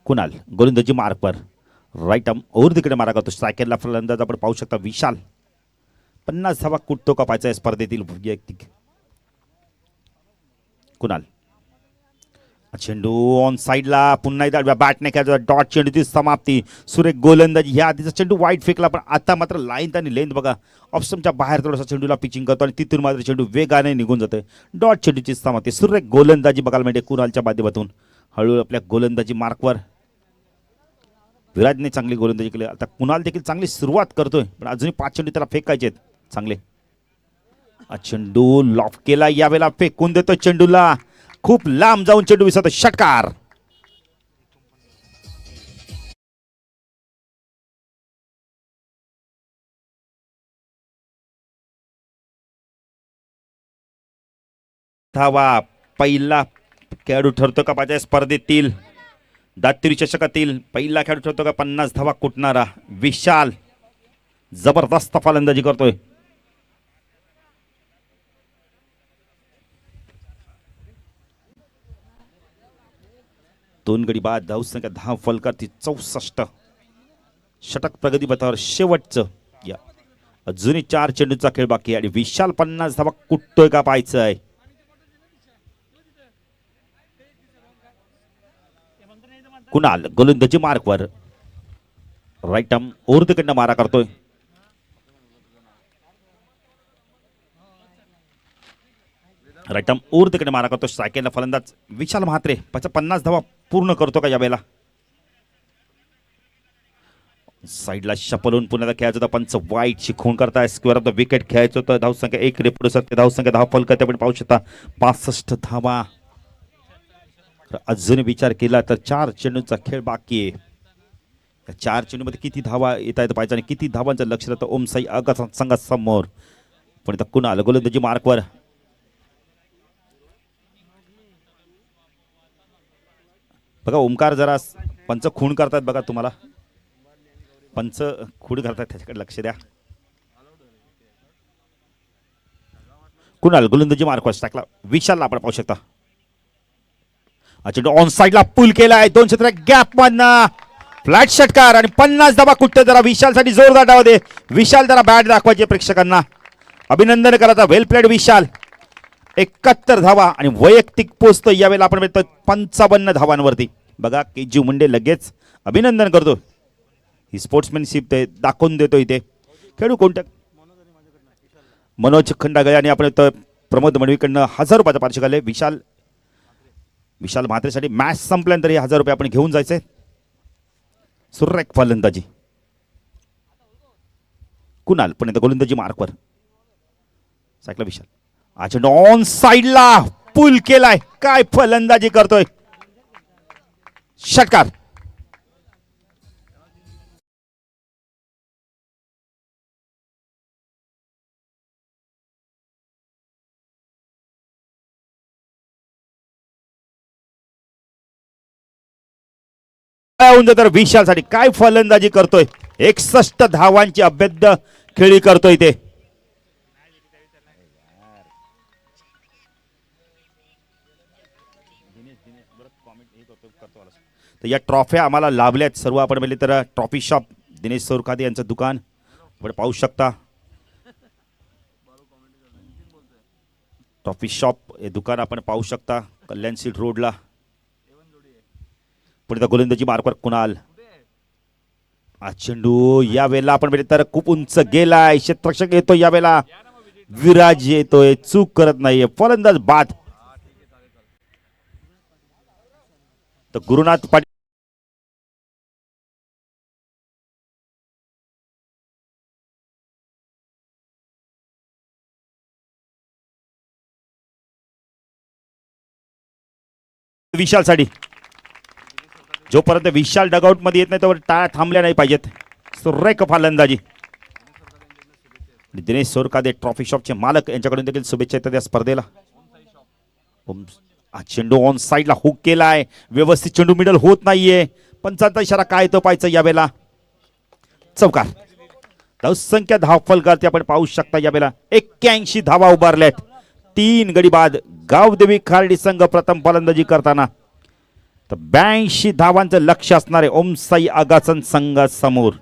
कुणाल गोलंदाजी मार्कवर राईट आर्म ओर तिकडे मारा करतो. स्ट्रायकरला फलंदाज आपण पाहू शकता विशाल. 50 धावा कुठतो का पाहायचा स्पर्धेतील वैयक्तिक. कुणाल चेंडू ऑन साईडला पुन्हा एकदा बॅटने खेळायचा. डॉट चेंडूची समाप्ती. सुरेख गोलंदाजी. ह्या आधीचा चेंडू वाईट फेकला पण आता मात्र लाईन आणि लेंथ बघा ऑप्शनच्या बाहेर थोडासा चेंडूला पिचिंग करतो आणि तिथून मात्र चेंडू वेगाने निघून जातोय. डॉट चेंडूची समाप्ती. सुरेख गोलंदाजी बघायला मिळते कुणालच्या माध्यमातून. हळूहळू आपल्या गोलंदाजी मार्कवर विराजने चांगली गोलंदाजी केली. आता कुणाल देखील चांगली सुरुवात करतोय, पण अजूनही 5 चेंडू त्याला फेकायचे आहेत चांगले. चेंडू लॉफ केला, यावेळेला फेकून देतो चेंडूला, खूप लांब जाऊन चेंडू विसरतो. षटकार. धावा पहिला खेळाडू ठरतो का माझ्या स्पर्धेतील दात्तिरी चषकातील पहिला खेळाडू ठरतो का 50 धावा कुटणारा विशाल. जबरदस्त फलंदाजी करतोय. दोन गडी बाद, धावसंख्या 10 फलकाती 64. षटक प्रगती पथावर शेवटचं. या अजूनही 4 चेंडूचा खेळ बाकी आहे आणि विशाल 50 धावा कुटतोय का पाहायचं आहे. कुणाल गोलंदाजी मार्कवर, राईट आर्म ओव्हरकडनं मारा करतोय. राईट आर्म ओव्हरकडे मारा करतो. स्ट्रायकेला फलंदाज विशाल म्हात्रे 50 धावा पूर्ण करतो का यावेळेला. साईडला शपलून पुन्हा खेळायचं होतं, पंच वाईट शिकवून करताय. स्क्वेअर ऑफ द विकेट खेळायचं होतं. धावसंख्या 1 कडे पुढे सकते. धावसंख्या 10 फलक आपण पाहू शकता. 65 धावा. अजून विचार केला तर 4 चेंडूंचा खेळ बाकी आहे. या 4 चेंडूमध्ये किती धावा येता येतं पाहिजे आणि किती धावांचं लक्ष राहतं ओमसाई आगा संघासमोर. पण इथं कुणाल गोलंदाजी मार्कवर. बघा ओमकार जरा पंच खूण करतात बघा, तुम्हाला पंच खूण करतात त्याच्याकडे लक्ष द्या. कुणाल गोलंदाजी मार्कवर टाकला विशालला आपण पाहू शकता. चेंडू ऑन साइडला पुल केलाय. 2 क्षेत्र गॅप मधनं फ्लॅट षटकार आणि 50 धावा कुठे. जरा विशालसाठी जोरदार डाव दे. विशाल जरा बॅट दाखवायचे प्रेक्षकांना. अभिनंदन करायचा. वेल प्लेड विशाल. 71 धावा आणि वैयक्तिक पोचतो यावेळेला आपण 55 धावांवरती. बघा केजी मुंडे लगेच अभिनंदन करतो. ही स्पोर्ट्समॅनशिप दाखवून देतो इथे. खेळू कोणत्या मनोज खंडागळे आणि आपण प्रमोद मडवीकडनं 1000 रुपयाचा पारितोषिक आले. विशाल म्हात्रेसाठी मॅच संपल्यानंतर हे 1000 रुपये आपण घेऊन जायचे. सुरेख फलंदाजी. कुणाल पण गोलंदाजी मार्कवर. सायकला विशाल. चेंडू ऑन साइडला पुल केलाय. काय फलंदाजी करतोय. षटकार. तर विशालसाठी काय फलंदाजी करतोय. 61 धावांची अभेद्य खेळी करतोय ते. तर या ट्रॉफ्या आम्हाला लाभल्यात सर्व. आपण म्हणजे तर ट्रॉफी शॉप दिनेश सोरखादे यांचं दुकान आपण पाहू शकता. ट्रॉफी शॉप हे दुकान आपण पाहू शकता कल्याण सीट रोडला. पुढे गोलंदाजी मार्कवर कुणाल. चेंडू यावेळेला आपण म्हणजे तर खूप उंच गेलाय. क्षेत्ररक्षक येतो यावेळेला. विराज येतोय, चूक करत नाहीये. फलंदाज बाद. तर गुरुनाथ पाटील विशालसाठी. जोपर्यंत विशाल डगआउट मध्ये येत नाही तोवर टाळ्या थांबल्या नाही पाहिजेत. सुरेख फलंदाजी. दिनेश सोरकादे ट्रॉफी शॉपचे मालक यांच्याकडून देखील शुभेच्छा येतात या स्पर्धेला. चेंडू ऑन साइडला हुक केलाय. व्यवस्थित चेंडू मिडल होत नाहीये. पंचांचा इशारा काय तो पाहायचं यावेळेला. चौकार. धावसंख्या 10 फलकावरती आपण पाहू शकता यावेळेला 81 धावा उभारल्यात. 3 गडी बाद. गावदेवी खार्डी संघ प्रथम फलंदाजी करताना. तर 82 धावांचं लक्ष असणारे ओमसाई आगासन संघासमोर.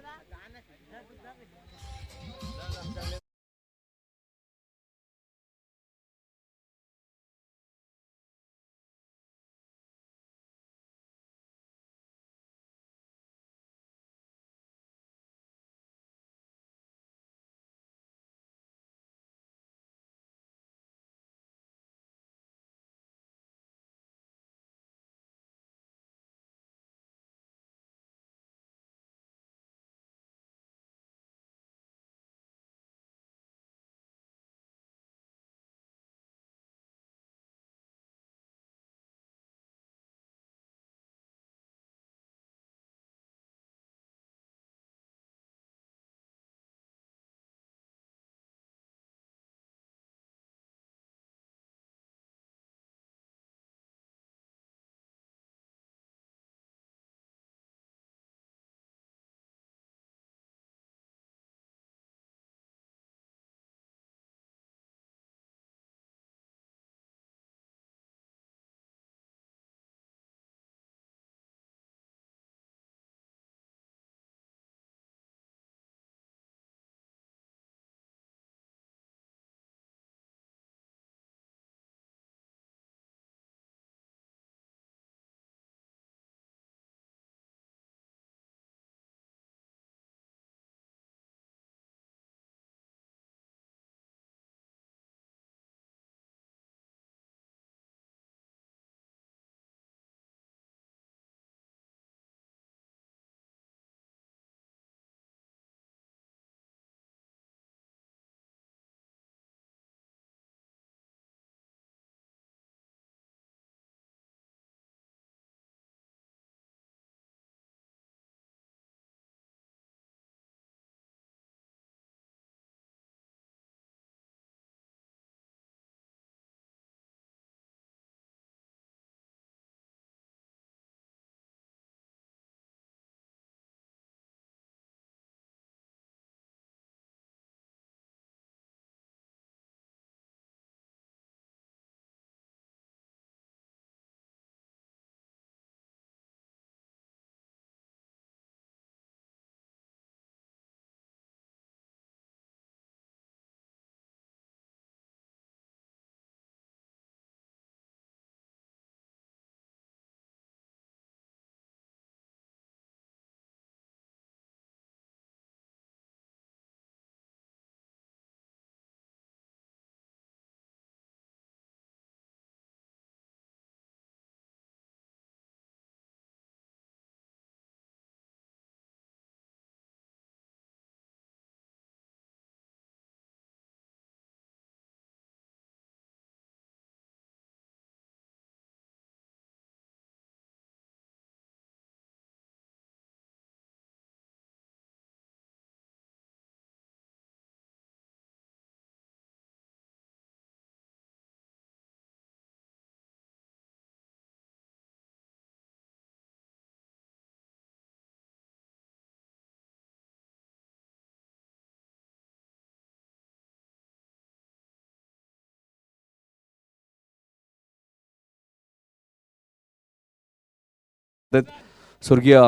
स्वर्गीय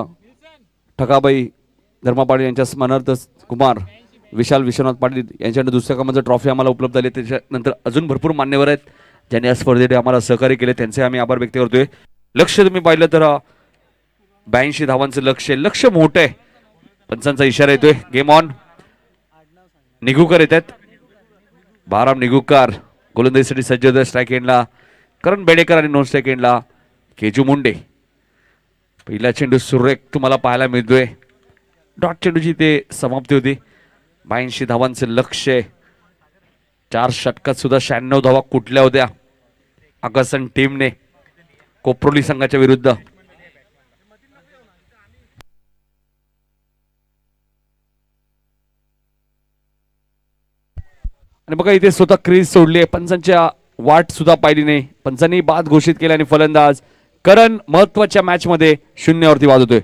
ठकाबाई धर्मा पाटील यांच्या स्मरणार्थ कुमार विशाल विश्वनाथ पाटील यांच्याकडे दुसऱ्या क्रमांकाचं ट्रॉफी आम्हाला उपलब्ध झाली. त्याच्यानंतर अजून भरपूर मान्यवर आहेत ज्यांनी या स्पर्धेत आम्हाला सहकार्य केले, त्यांचे आम्ही आभार व्यक्त करतोय. लक्ष तुम्ही पाहिलं तर 82 धावांचं लक्ष मोठं आहे. पंचांचा इशारा येतोय. Game on. निघूकर येतात. बाराम निघूकर गोलंदाजीसाठी सज्ज होते. स्ट्राईक एंडला करण बेडेकर आणि नॉन स्ट्राईक एंडला केजू मुंडे. पहिला चेंडू सुरेख तुम्हाला पाहायला मिळतोय. डॉट चेंडूची ते समाप्ती होती. 82 धावांचे लक्ष. 4 षटकात सुद्धा 96 धावा कुठल्या होत्या आकर्षण टीमने कोपरोली संघाच्या विरुद्ध. आणि बघा इथे स्वतः क्रीज सोडली आहे. पंचांच्या वाट सुद्धा पाहिली नाही. पंचांनी बाद घोषित केले आणि फलंदाज करण महत्वाच्या मॅच मध्ये 0 बाद होतोय.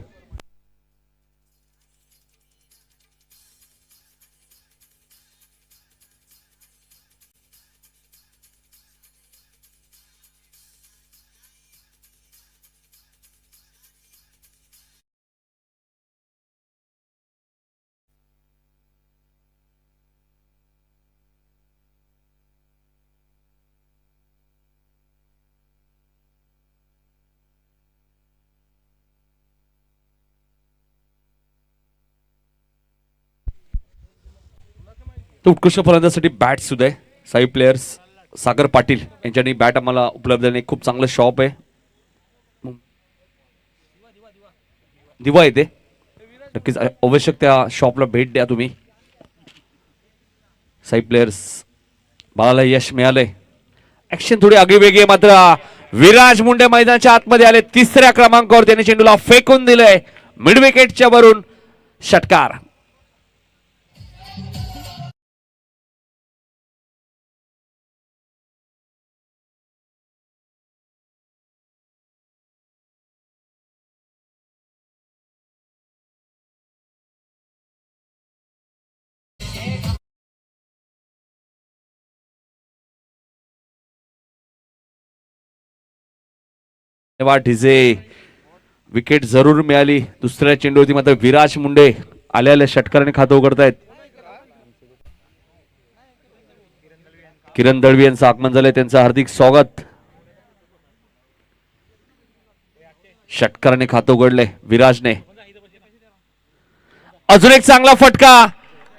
तो उत्कृष्ट फलंदाजासाठी बॅट सुद्धा आहे. साई प्लेयर्स सागर पाटील यांच्यानी बॅट आम्हाला उपलब्ध आहे. खूप चांगलं शॉप आहे. दिवा येते नक्कीच आवश्यक त्या शॉपला भेट द्या तुम्ही. साई प्लेयर्स बाळाला यश मिळालंय. ऍक्शन थोडी आगळीवेगळी आहे. मात्र विराज मुंडे मैदानाच्या आतमध्ये आले. 3ऱ्या क्रमांकावर त्याने चेंडूला फेकून दिलंय. मिड विकेटच्या वरून षटकार. ढिजे विकेट जरूर मिळाली. दुसऱ्या चेंडूवरती मात्र विराज मुंडे आलेल्या षटकाराने खातं उघडतायत. किरण दळवी यांचं आगमन झालंय. त्यांचं हार्दिक स्वागत. षटकाराने खातं उघडलंय विराजने. अजून एक चांगला फटका.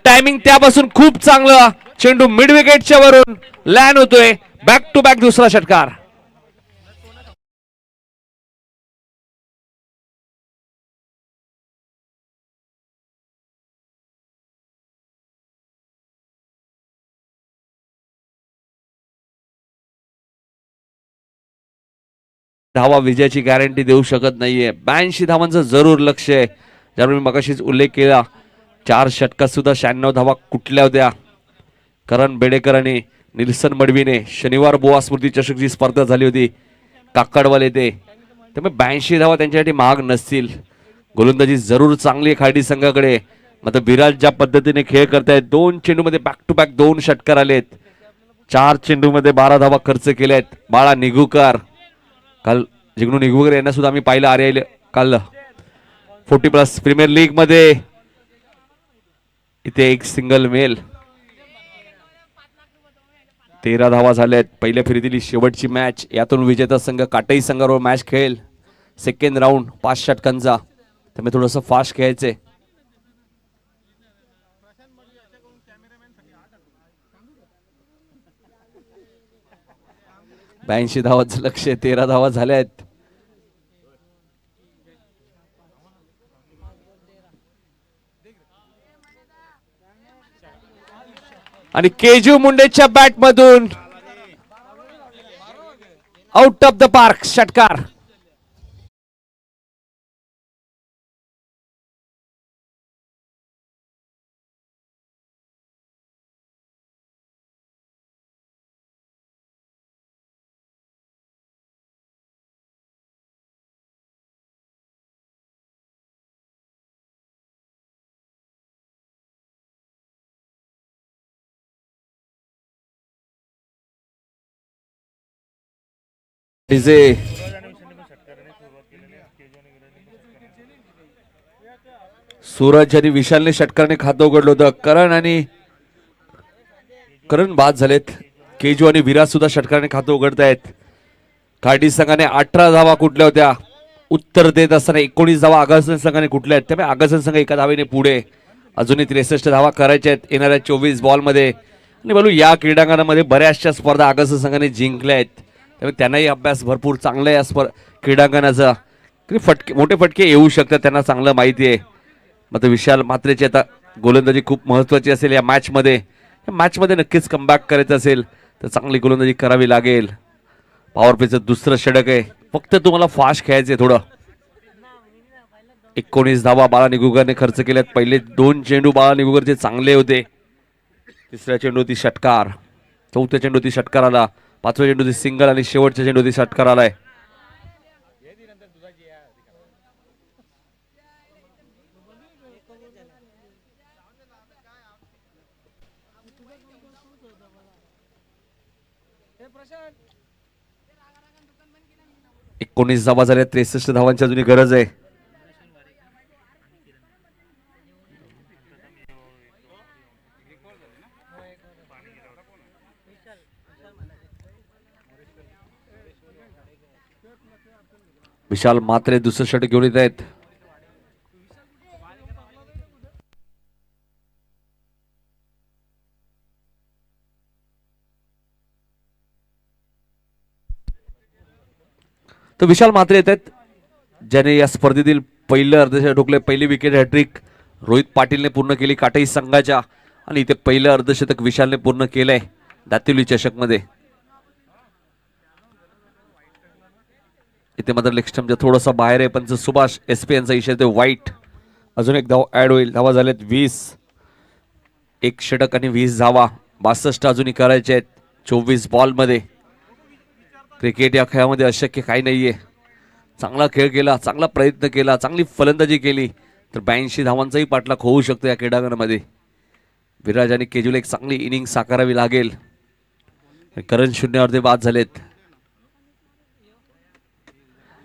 टायमिंग त्यापासून खूप चांगलं. चेंडू मिड विकेटच्या वरून लँड होतोय. बॅक टू बॅक दुसरा षटकार. धावा विजयाची गॅरंटी देऊ शकत नाहीये. 82 धावांचं जरूर लक्ष आहे. ज्यावर मी मगाशीच उल्लेख केला. 4 षटकात सुद्धा 96 धावा कुठल्या होत्या. करण बेडेकर आणि निल्सन मडवीने शनिवार बोआ स्मृती चषकची स्पर्धा झाली होती काकडवाल येथे. त्यामुळे 82 धावा त्यांच्यासाठी महाग नसतील. गोलंदाजी जरूर चांगली खाडी संघाकडे. मात्र विराज ज्या पद्धतीने खेळ करतायत. 2 चेंडूमध्ये बॅक टू बॅक 2 षटकार आलेत. 4 चेंडूमध्ये 12 धावा खर्च केल्यात. बाळा निघूकर काल जिग्नू निघूकर यांना सुद्धा आम्ही पाहिलं आर्या काल 40+ प्रीमियर लीग मध्ये. इथे एक सिंगल मेल. 13 धावा झाल्यात. पहिल्या फेरीतील शेवटची मॅच. यातून विजेता संघ काटाई संघाबरोबर मॅच खेळेल. सेकंड राऊंड 5 षटकांचा. त्यामुळे थोडंसं फास्ट खेळायचंय. ब्याऐंशी धावाचं लक्ष. 13 धावा झाल्यात. आणि केजू मुंडेच्या बॅट मधून आउट ऑफ द पार्क षटकार. डीजे सूरज आणि विशालने षटकाराने खातं उघडलं होतं. करण बाद झालेत. केजू आणि विराज सुद्धा षटकाराने खातं उघडतायत. घाटी संघाने 18 धावा कुठल्या होत्या. उत्तर देत असताना 19 धावा आगासन संघाने कुठल्या आहेत. त्यामुळे आगासन संघ एका धावेने पुढे. अजूनही 63 धावा करायच्या आहेत येणाऱ्या 24 बॉलमध्ये. आणि बोलू या क्रीडांगणामध्ये बऱ्याचशा स्पर्धा आगासन संघाने जिंकल्या आहेत. त्यामुळे त्यांनाही अभ्यास भरपूर चांगला आहे या क्रीडांगणाचा. फटके मोठे फटके येऊ शकतात त्यांना चांगलं माहिती आहे. मात्र विशाल मात्रेची आता गोलंदाजी खूप महत्त्वाची असेल या मॅचमध्ये. या मॅचमध्ये नक्कीच कमबॅक करायचं असेल तर चांगली गोलंदाजी करावी लागेल. पॉवर प्लेचं दुसरं षटक आहे. फक्त तुम्हाला फास्ट खेळायचे थोडं. 19 धावा बाळा निगुकरने खर्च केल्यात. पहिले 2 चेंडू बाळा निगुकरचे चांगले होते. तिसऱ्या चेंडूवरती षटकार, चौथ्या चेंडूवरती षटकार आला, पाचव्या चेंडूवरती सिंगल आणि शेवटच्या चेंडूवरती षटकार आलाय. एकोणीस धावा झाल्या. 63 धावांची अजूनही गरज आहे. विशाल मात्रे दुसरं षटक घेऊन येत आहेत. तर विशाल मात्रे येत आहेत ज्याने या स्पर्धेतील पहिलं अर्धशतक ठोकले. पहिली विकेट हॅट्रिक रोहित पाटीलने पूर्ण केली काटाई संघाच्या. आणि इथे पहिलं अर्धशतक विशालने पूर्ण केलंय दातिवली चषकमध्ये. इथे मात्र लेग स्टंपच्या थोडासा बाहेर आहे. पंच सुभाष SP यांचा इशारा ते वाईट. अजून एक धाव ऍड होईल. धावा झाल्यात 20. एक षटक आणि 20 धावा. 62 अजूनही करायचे आहेत 24 बॉलमध्ये. क्रिकेट या खेळामध्ये अशक्य काही नाहीये. चांगला खेळ केला, चांगला प्रयत्न केला, चांगली फलंदाजी केली तर 82 धावांचाही पाठलाग होऊ शकतो या क्रीडांगणामध्ये. विराज आणि केजूला एक चांगली इनिंग साकारावी लागेल. करण शून्यावरती बाद झालेत.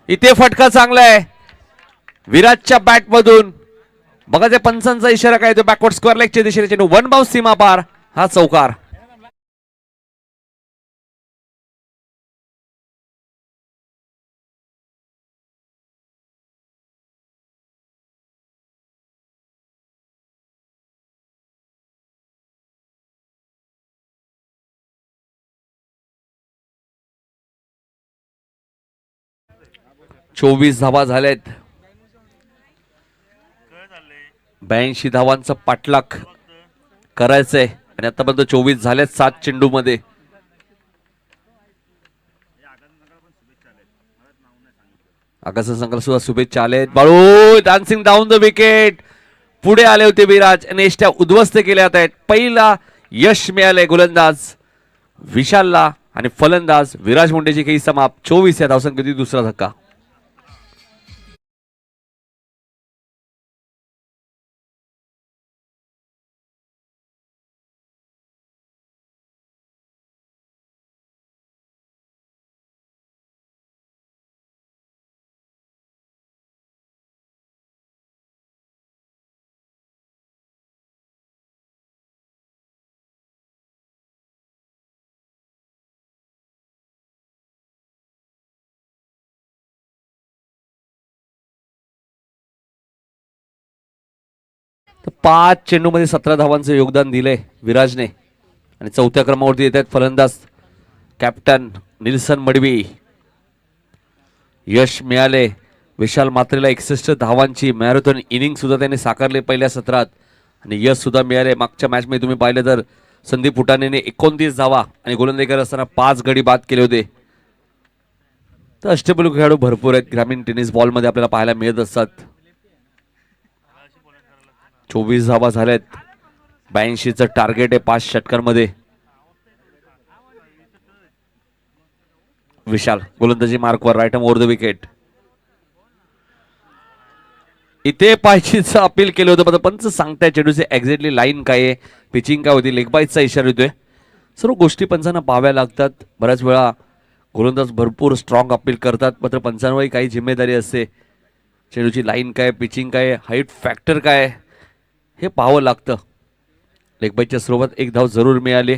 इथे फटका चांगला आहे विराजच्या बॅट मधून. बघा त्या पंचांचा इशारा काय तो बॅकवर्ड स्क्वेअर लेगच्या दिशेने चेंडू 1 बाउन्स सीमा पार. हा चौकार. चोवीस धावा झाल्यात. 82 धावांचा पाठलाग करायचंय आणि आतापर्यंत 24 झाल्यात 7 चेंडू मध्ये. आकाश संघाला सुद्धा शुभेच्छा आलेत. Balu dancing down the wicket. पुढे आले होते विराज आणि एष्ट्या उद्ध्वस्त केल्या आहेत. पहिला यश मिळाले गोलंदाज विशालला आणि फलंदाज विराज मुंडेची काही समाप्त. 24 या धावसंख्येतील दुसरा धक्का. तर 5 चेंडूमध्ये 17 धावांचं योगदान दिलंय विराजने. आणि चौथ्या क्रमावरती येत आहेत फलंदाज कॅप्टन निल्सन मडवी. यश मिळाले विशाल मात्रेला 61 धावांची मॅरेथॉन इनिंग सुद्धा त्याने साकारले पहिल्या सत्रात. आणि यश सुद्धा मिळाले. मागच्या मॅच मध्ये तुम्ही पाहिलं तर संदीप फुटाणेने 29 धावा आणि गोलंदाजी करत असताना 5 गडी बाद केले होते. तर अष्टपैलू खेळाडू भरपूर आहेत ग्रामीण टेनिस बॉल मध्ये आपल्याला पाहायला मिळत असतात. 24 धावा झाल्यात. 82चं टार्गेट आहे 5 षटकांमध्ये. विशाल गोलंदाजी मार्कवर right arm over the wicket. इथे पायचीचं अपील केलं होतं पण पंच सांगताय चेंडूचे एक्झॅक्टली लाईन काय आहे, पिचिंग काय होती, लेग बाईटचा इशारा येतोय. सर्व गोष्टी पंचांना पाहाव्या लागतात. बऱ्याच वेळा गोलंदाज भरपूर स्ट्रॉंग अपील करतात मात्र पंचांवरही काही जिम्मेदारी असते. चेंडूची लाईन काय, पिचिंग काय, हाईट फॅक्टर काय हे पाहावं लागतं. लेग बाईच्या स्वरूपात एक धाव जरूर मिळाली.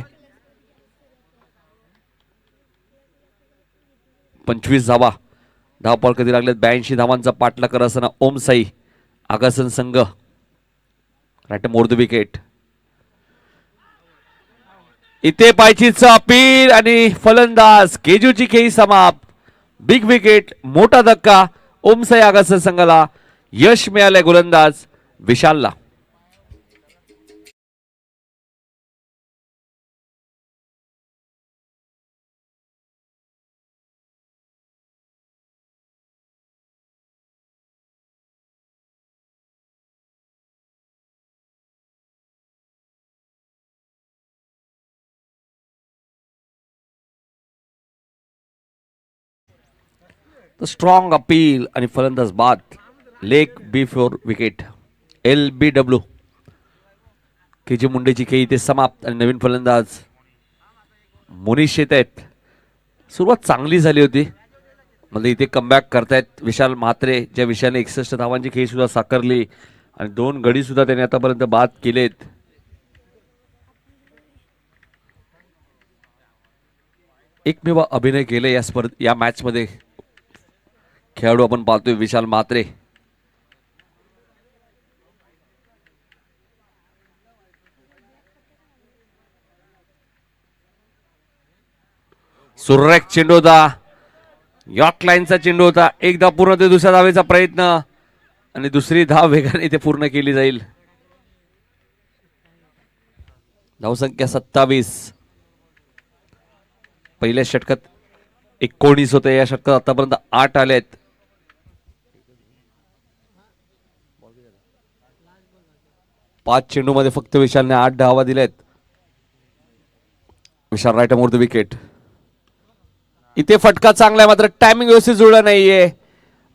25 धावा. धावपळ कधी लागलेत 82 धावांचा पाठला करत असताना ओम साई आगासन संघ राईट मोर द विकेट. इथे पायचीचा अपील आणि फलंदाज केजूची खेळी समाप्त. बिग विकेट, मोठा धक्का. ओम साई आगासन संघाला यश मिळालंय गोलंदाज विशालला. स्ट्रॉंग अपील आणि फलंदाज बाद. लेग बी फोर विकेट. LBW केजी मुंडेची खेळी इथे समाप्त आणि नवीन फलंदाज मुनीश येत आहेत. सुरुवात चांगली झाली होती, म्हणजे इथे कमबॅक करतायत विशाल म्हात्रे, ज्या विशालने 61 धावांची खेळी सुद्धा साकारली आणि 2 गडी सुद्धा त्याने आतापर्यंत बाद केलेत. एकमेव अभिनय केले या मॅच मध्ये खेळाडू आपण पाहतोय विशाल म्हात्रे. सुरेख चेंडू होता, यॉर्क लाईनचा चेंडू होता. एक धाव पूर्ण ते दुसऱ्या धावेचा प्रयत्न आणि दुसरी धाव वेगाने इथे पूर्ण केली जाईल. धावसंख्या 27. पहिल्या षटकात 19 होते, या षटकात आतापर्यंत 8 आलेत. पाच चेंडू मध्ये फक्त विशालने 8 धावा दिल्यात. विशाल राईट मोर द विकेट. इथे फटका चांगला आहे, मात्र टायमिंग व्यवस्थित जुळला नाहीये.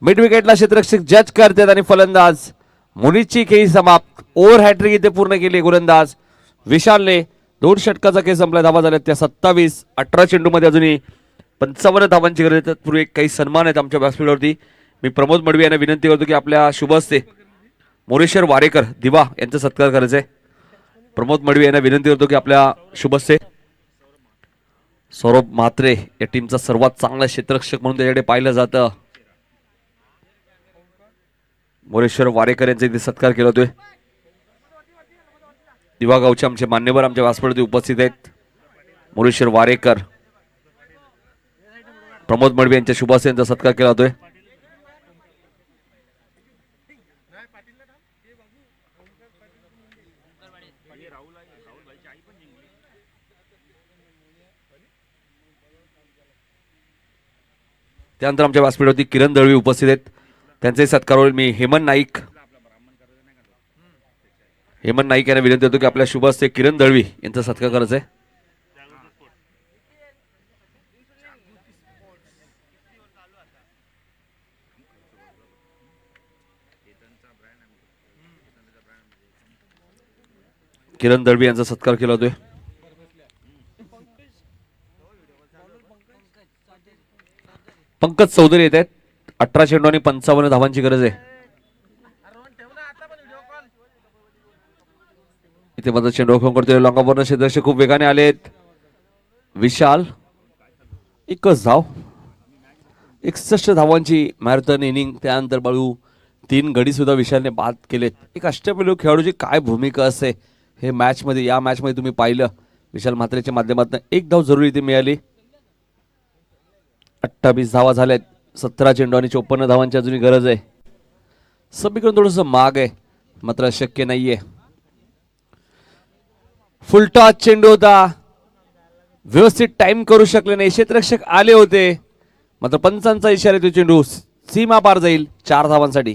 मिड विकेटला क्षेत्ररक्षक जज करतात आणि फलंदाज मुनीची खेळी समाप्त. ओव्हर हॅट्रिक इथे पूर्ण केली गोलंदाज विशालने. 2 षटकाचा खेळ संपला. धावा झाल्या त्या 27. 18 चेंडू मध्ये अजूनही 55 धावांची गरज आहे. पूर्वी काही सन्मान आहेत आमच्या व्यासपीठावरती. मी प्रमोद मडवी यांना विनंती करतो की आपल्या शुभ हस्ते मोरेश्वर वारेकर दिवा यांचा सत्कार करायचा आहे. प्रमोद मडवी यांना विनंती करतो की आपल्या शुभ हस्ते सौरभ म्हात्रे या टीमचा सर्वात चांगला क्षेत्ररक्षक म्हणून त्याच्याकडे पाहिलं जातं. मोरेश्वर वारेकर यांचा इथे सत्कार केला होतोय. दिवा गावचे आमचे मान्यवर आमच्या व्यासपीठावरती उपस्थित आहेत. मोरेश्वर वारेकर, प्रमोद मडवी यांच्या शुभ हस्ते यांचा सत्कार केला होतोय. त्यानंतर आमच्या व्यासपीठावरती किरण दळवी उपस्थित आहेत. त्यांचे सत्कार होईल. मी हेमंत नाईक यांना विनंती करतो की आपल्या शुभ हस्ते किरण दळवी यांचा सत्कार करायचा आहे. किरण दळवी यांचा सत्कार केला होतोय. पंकज चौधरी येत आहेत. 18 चेंडू आणि 55 धावांची गरज आहे. इथे मधला चेंडू रोखून करतोय. लॉंगावरनं क्षेत्ररक्षक खूप वेगाने आलेत. विशाल एकच धाव. 61 धावांची मॅरेथॉन इनिंग. त्यानंतर बाळू 3 गडी सुद्धा विशालने बाद केलेत. एक अष्टपैलू खेळाडूची काय भूमिका असते हे मॅच मध्ये, या मॅच मध्ये तुम्ही पाहिलं. विशाल म्हात्रेच्या माध्यमातून एक धाव जरुरी इथे मिळाली. 28 धावा झाल्यात. 17 चेंडू आणि 54 धावांची अजूनही गरज आहे. सगळीकडून थोडस माग आहे, मात्र शक्य नाहीये. फुलटॉस चेंडू होता, व्यवस्थित टाइम करू शकले नाही. क्षेत्ररक्षक आले होते, मात्र पंचांचा इशारा तो चेंडू सीमा पार जाईल 4 धावांसाठी.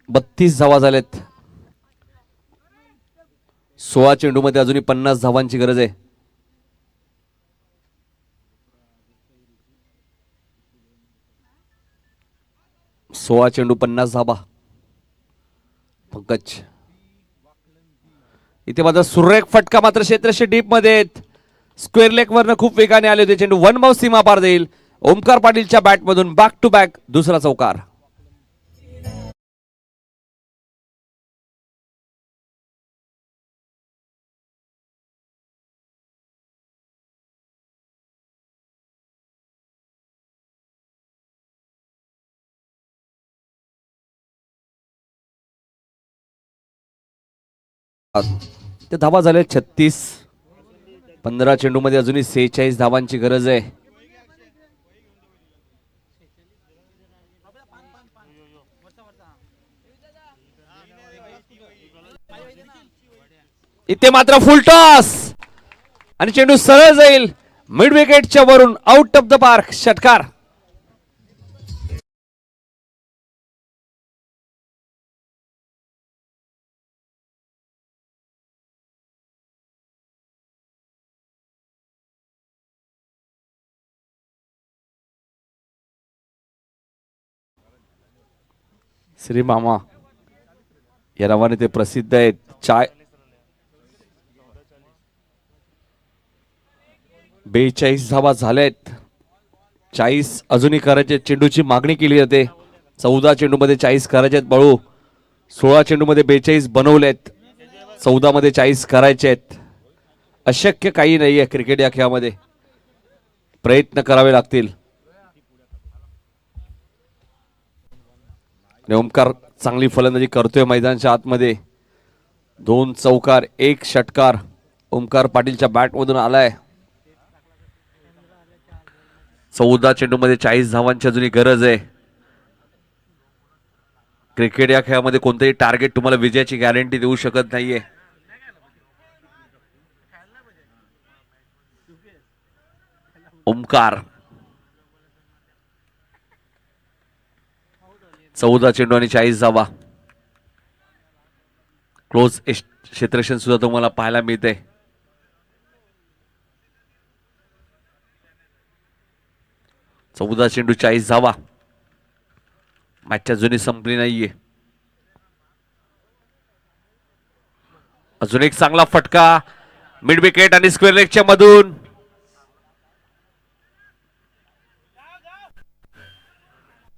बत्तीस धावा झालेत. 16 चेंडूमध्ये अजूनही 50 धावांची गरज आहे. सोळा चेंडू 50 धाबा. पंकज इथे मात्र सुरेख फटका मात्र क्षेत्रशी डीप मध्ये स्क्वेअर लेग वरनं खूप वेगाने आले होते चेंडू. वन बाउंस सीमा पार देईल. ओमकार पाटीलच्या बॅट मधून बॅक टू बॅक दुसरा चौकार. ते धावा झाले 36. 15 चेंडू मध्ये अजूनही 46 धावांची गरज आहे. इथे मात्र फुल टॉस आणि चेंडू सरळ जाईल मिड विकेटच्या वरून आउट ऑफ द पार्क. षटकार. श्री मामा या नावाने ते प्रसिद्ध आहेत. 42 धावा झाल्यात. 40 अजूनही करायचे. चेंडूची मागणी केली जाते. 14 चेंडू मध्ये 40 करायचे आहेत बाळू. 16 चेंडू मध्ये 42 बनवलेत. 14 मध्ये 40 करायचे आहेत. अशक्य काही नाहीये क्रिकेट या खेळामध्ये. प्रयत्न करावे लागतील. ओमकार चांगली फलंदाजी करतोय मैदानाच्या आतमध्ये. 2 चौकार 1 षटकार ओमकार पाटीलच्या बॅट मधून आलाय. 14 चेंडू मध्ये 40 धावांची अजूनही गरज आहे. क्रिकेट या खेळामध्ये कोणतेही टार्गेट तुम्हाला विजयाची गॅरंटी देऊ शकत नाहीये. ओमकार 14 चेंडू आणि 40 धावा. क्लोज क्षेत्ररक्षण सुद्धा तुम्हाला पाहायला मिळते. चौदा चेंडू 40 धावा. मॅच अजूनही संपली नाहीये. अजून एक चांगला फटका मिड विकेट आणि स्क्वेअर लेगच्या मधून.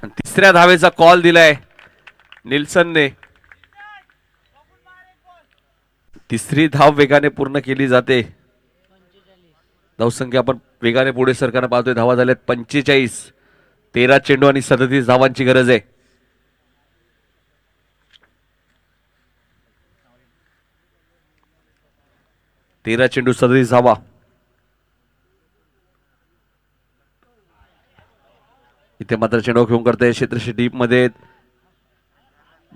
तिसऱ्या धावेचा कॉल दिलाय निल्सनने. तिसरी धाव वेगाने पूर्ण केली जाते. धावसंख्या आपण वेगाने पुढे सरकारला पाहतोय. धावा झाल्यात 45. 13 चेंडू आणि 37 धावांची गरज आहे. तेरा चेंडू 37 धावा. इथे मात्र चेंडू घेऊन करते क्षेत्रशी डीप मध्ये.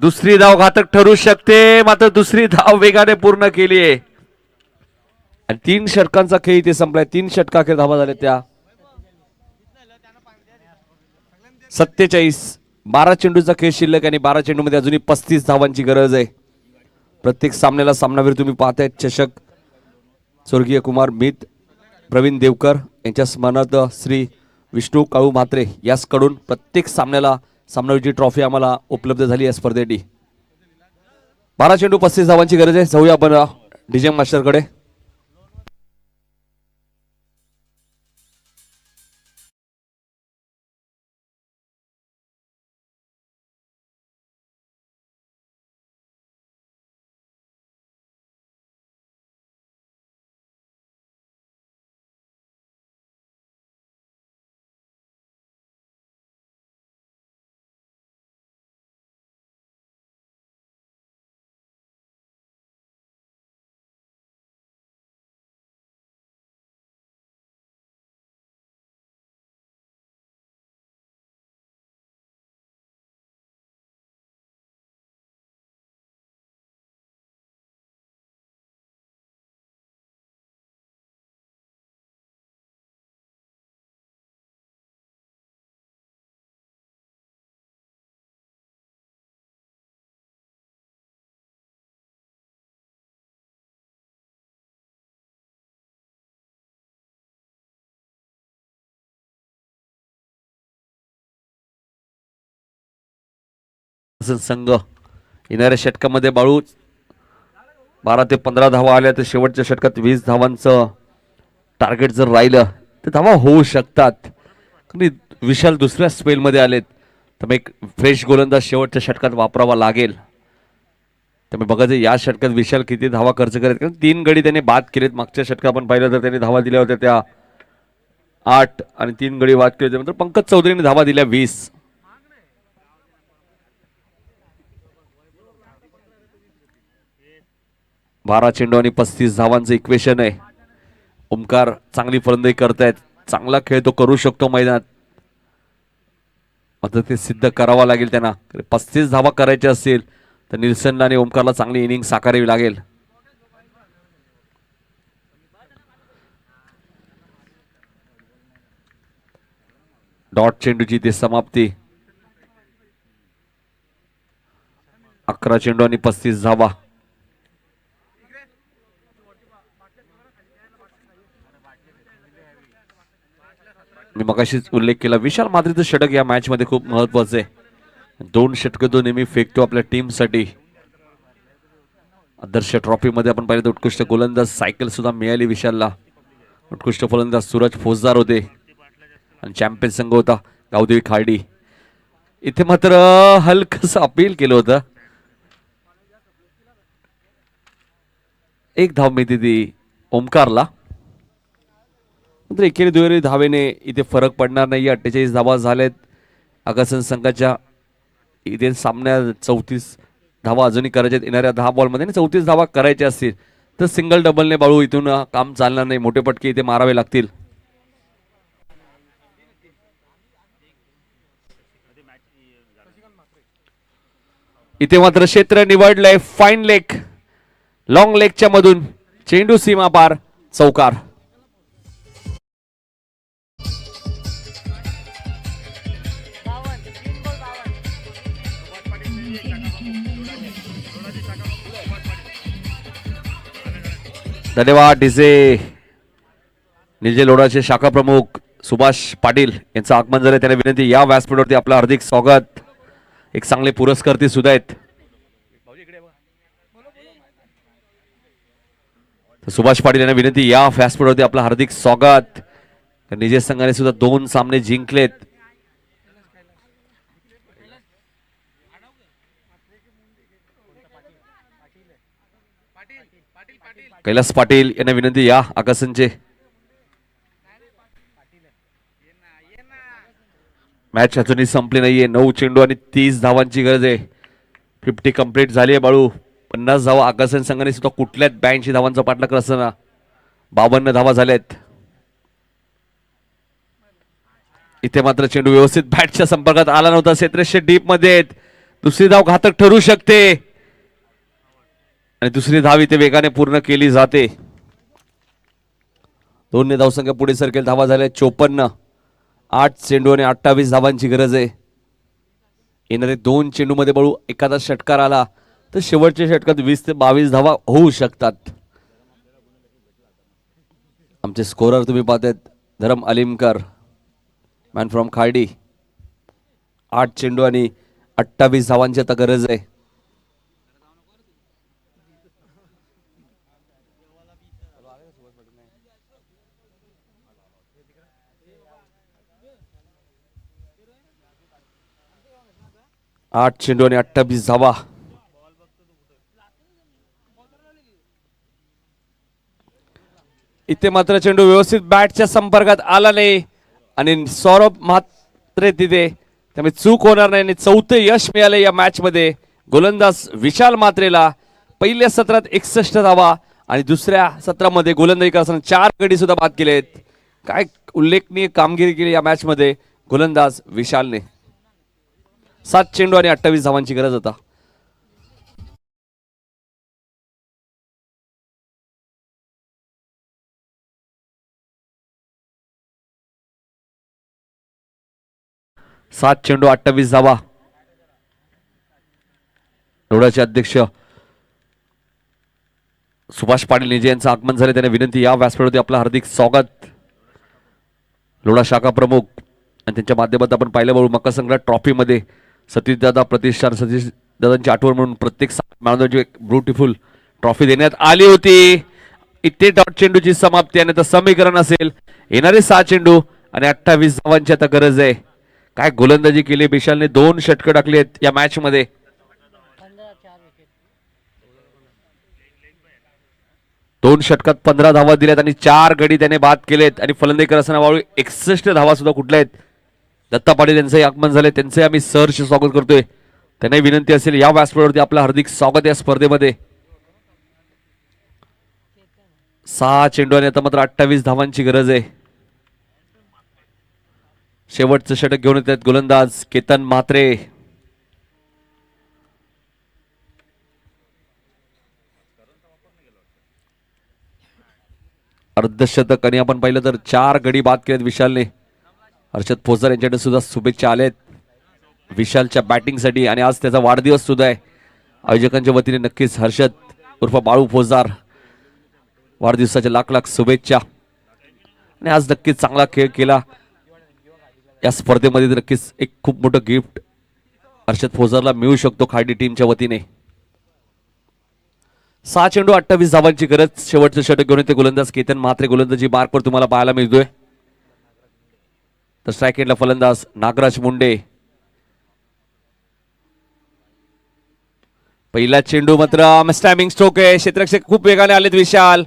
दुसरी धाव घातक ठरू शकते. मात्र दुसरी धाव वेगाने पूर्ण केली आहे आणि 3 षटकांचा खेळ इथे संपलाय. 3 षटकाखेर धावा झाल्या त्या 47. 12 चेंडूचा खेळ शिल्लक आणि 12 चेंडू मध्ये अजूनही 35 धावांची गरज आहे. प्रत्येक सामन्याला सामनावीर तुम्ही पाहताय. चषक स्वर्गीय कुमार मित प्रवीण देवकर यांच्या स्मरणार्थ श्री विष्णू काळू म्हात्रे याचकडून प्रत्येक सामन्याला सामनावीरची ट्रॉफी आम्हाला उपलब्ध झाली या स्पर्धेसाठी. 12 चेंडू 35 धावांची गरज आहे. जाऊया आपण डीजे मास्टरकडे. संघ येणाऱ्या षटकामध्ये बाळू 12 ते 15 धावा आल्या तर शेवटच्या षटकात 20 धावांचं टार्गेट जर राहिलं तर धावा होऊ शकतात. विशाल दुसऱ्या स्पेलमध्ये आलेत तर मग एक फ्रेश गोलंदाज शेवटच्या षटकात वापरावा लागेल. त्यामुळे बघायचं या षटकात विशाल किती धावा खर्च करेल, कारण 3 गडी त्याने बाद केलेत. मागच्या षटकात आपण पाहिलं तर त्याने धावा दिल्या होत्या त्या 8 आणि 3 गडी बाद केले. त्यानंतर पंकज चौधरीने धावा दिल्या 20. बारा चेंडू आणि 35 धावांचं इक्वेशन आहे. ओमकार चांगली फलंदाजी करतायत, चांगला खेळ तो करू शकतो मैदानात, मात्र ते सिद्ध करावं लागेल त्यांना. 35 धावा करायच्या असतील तर निल्सनला आणि ओमकारला चांगली इनिंग साकारावी लागेल. डॉट चेंडूची ते समाप्ती. 11 चेंडू आणि 35 धावा. मी मगाशीच उल्लेख केला, विशाल माद्रीचं षटक या मॅच मध्ये खूप महत्वाचं आहे. 2 षटक तो नेहमी फेकतो आपल्या टीमसाठी. आदर्श ट्रॉफी मध्ये आपण पाहिलं तर उत्कृष्ट गोलंदाज सायकल सुद्धा मिळाली विशालला. उत्कृष्ट फलंदाज सूरज फौजदार होते आणि चॅम्पियन संघ होता गावदेवी खार्डी. इथे मात्र हलकस अपील केलं होतं. 1 धाव मिळते ती ओमकारला. एकेरी दुहेरी धावेने इथे फरक पडणार नाही. 48 धावा झालेत आगासन संघाच्या. इथे सामन्यात 34 धावा अजूनही करायच्यात येणाऱ्या 10 बॉलमध्ये. 34 धावा करायच्या असतील तर सिंगल डबलने बाळू इथून काम चालणार नाही. मोठे पटके इथे मारावे लागतील. इथे मात्र क्षेत्र निवडलंय फाईन लेग. लॉंग लेगच्या मधून चेंडू सीमा पार, चौकार. धन्यवाद डीजे. निजे लोढाचे शाखा प्रमुख सुभाष पाटील यांचं आगमन झालं. त्यांना विनंती, या व्यासपीठावरती आपलं हार्दिक स्वागत. एक चांगले पुरस्कर्ते सुद्धा आहेत. सुभाष पाटील यांना विनंती, या व्यासपीठावरती आपलं हार्दिक स्वागत. निजे संघाने सुद्धा 2 सामने जिंकलेत. कैलास पाटील यांना विनंती, या आकाशनचे. मॅच अजूनही संपली नाहीये. 9 चेंडू आणि 30 धावांची गरज आहे. 50 कंप्लीट झाली आहे बाळू. 50 धावा आकाशन संघाने सुद्धा कुठल्याच 82 धावांचा पाठलाग असताना 52 धावा झाल्यात. इथे मात्र चेंडू व्यवस्थित बॅटच्या संपर्कात आला नव्हता. क्षेत्ररक्षक डीप मध्ये. दुसरी धाव घातक ठरू शकते आणि दुसरी धाव इथे वेगाने पूर्ण केली जाते. 2 धावसंख्या पुढे सरकेल. धावा झाल्या 54. 8 चेंडू आणि 28 धावांची गरज आहे. येणारे 2 चेंडू मध्ये बाळू एखादा षटकार आला तर शेवटच्या षटकात 20 ते 22 धावा होऊ शकतात. आमचे स्कोरर तुम्ही पाहतायत, धरम अलिमकर, मॅन फ्रॉम खार्डी. 8 चेंडू आणि 28 धावांची आता गरज आहे. आठ चेंडू आणि 28 धावा. इथे मात्र चेंडू व्यवस्थित बॅटच्या संपर्कात आला नाही आणि सौरभ मात्र तिथे, त्यामुळे चूक होणार नाही आणि 4थे यश मिळाले या मॅच मध्ये गोलंदाज विशाल मात्रेला. पहिल्या सत्रात 61 धावा आणि दुसऱ्या सत्रामध्ये गोलंदाजी करताना 4 गडी सुद्धा बाद केलेत. काय उल्लेखनीय कामगिरी केली या मॅच मध्ये गोलंदाज विशालने. 7 चेंडू आणि 28 धावांची गरज होता. सात चेंडू 28 धावा. लोढाचे अध्यक्ष सुभाष पाटील निजे यांचं आगमन झाले. त्यांना विनंती, या व्यासपीठावरती आपलं हार्दिक स्वागत. लोढा शाखा प्रमुख आणि त्यांच्या माध्यमातून आपण पाहिलं बघू मकर संक्रांत ट्रॉफी मध्ये सतीश दादा प्रतिष्ठान सतीश दादांची आठवण म्हणून प्रत्येक मॅनची एक ब्युटिफुल ट्रॉफी देण्यात आली होती. इथे डॉट चेंडूची समाप्ती आणि आता समीकरण असेल येणारे 6 चेंडू आणि 28 धावांची आता गरज आहे. काय गोलंदाजी केली विशालने, 2 षटकं टाकली आहेत या मॅच मध्ये. 2 षटकात 15 धावा दिल्यात आणि 4 गडी त्याने बाद केलेत आणि फलंदाजी असताना वाळू 61 धावा सुद्धा कुठल्या आहेत. दत्ता पाटील यांचंही आगमन झाले, त्यांचे आम्ही सहर्ष स्वागत करतोय. त्यांनाही विनंती असेल या व्यासपीठावरती आपलं हार्दिक स्वागत या स्पर्धेमध्ये. 6 चेंडू आणि आता मात्र 28 धावांची गरज आहे. शेवटचं षटक घेऊन येत आहेत गोलंदाज केतन म्हात्रे. अर्धशतक आणि आपण पाहिलं तर 4 गडी बाद केलेत विशालने. हर्षद पोजार यांच्याकडे सुद्धा शुभेच्छा आलेत विशालच्या बॅटिंगसाठी आणि आज त्याचा वाढदिवस सुद्धा आहे. आयोजकांच्या वतीने नक्कीच हर्षद उर्फ बाळू पोजार वाढदिवसाच्या लाख लाख शुभेच्छा. आणि आज नक्कीच चांगला खेळ केला या स्पर्धेमध्ये, नक्कीच एक खूप मोठं गिफ्ट हर्षद पोजारला मिळू शकतो खाडी टीमच्या वतीने. 6 चेंडू 28 धावांची गरज. शेवटचं षटक घेऊन येते गोलंदाज केतन म्हात्रे. गोलंदाजी मार्कवर तुम्हाला पाहायला मिळतोय. तर स्ट्राईक एंडला फलंदाज नागराज मुंडे. पहिला चेंडू मात्र स्टॅमिंग स्ट्रोक आहे. क्षेत्ररक्षक खूप वेगाने आलेत विशाल.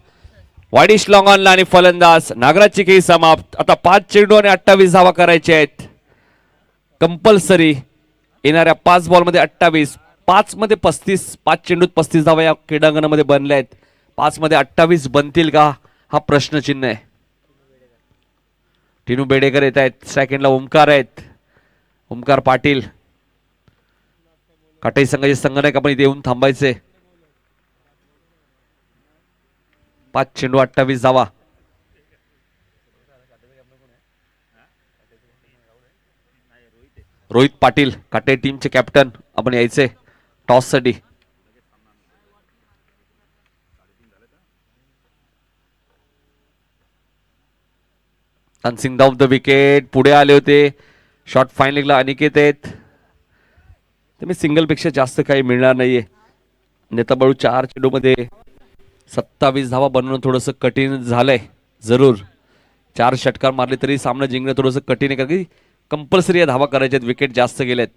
वाडिश लॉंग ऑनला आणि फलंदाज नागराजची खेळी समाप्त. आता 5 चेंडू आणि 28 धावा करायचे आहेत कंपल्सरी. येणाऱ्या 5 बॉलमध्ये 28, 5 मध्ये 35, 5 चेंडूत 35 धावा या क्रीडांगणामध्ये बनल्या आहेत. 5 मध्ये 28 बनतील का हा प्रश्नचिन्ह आहे. टिनू बेडेकर येत आहेत. सेकंडला ओमकार आहेत, ओमकार पाटील. काटाई संघाचे संघनायक आपण इथे येऊन थांबायचे. 5 चेंडू 28 धावा. रोहित पाटील काटे टीमचे कॅप्टन आपण यायचे टॉस साठी. सिंग ऑफ द विकेट पुढे आले होते. शॉर्ट फायनलिंगला अनिकेत आहेत. मी सिंगल पेक्षा जास्त काही मिळणार नाहीये. नेताबाळू 4 चेंडू मध्ये 27 धावा बनवणं थोडंसं कठीण झालंय. जरूर 4 षटकार मारले तरी सामना जिंकणं थोडंसं कठीण आहे, कारण की कंपल्सरी धावा करायच्यात. विकेट जास्त गेलेत.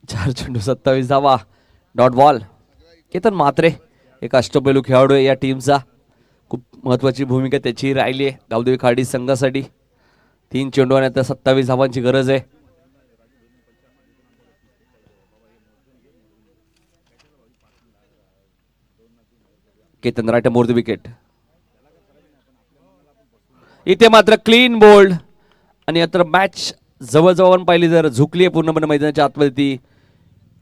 चार चेंडू 27 धावा. Dot ball. केतन म्हात्रे एक अष्टपैलू खेळाडू आहे या टीमचा. खूप महत्वाची भूमिका त्याची राहिली आहे गावदेवी खाडी संघासाठी. 3 चेंडू आणि आता 27 धावांची गरज आहे. Ketan right more the wicket. इथे मात्र क्लीन बोल्ड आणि आता मॅच जवळजवळ पाहिली जर झुकली आहे पूर्णपणे मैदानाच्या आतमध्ये ती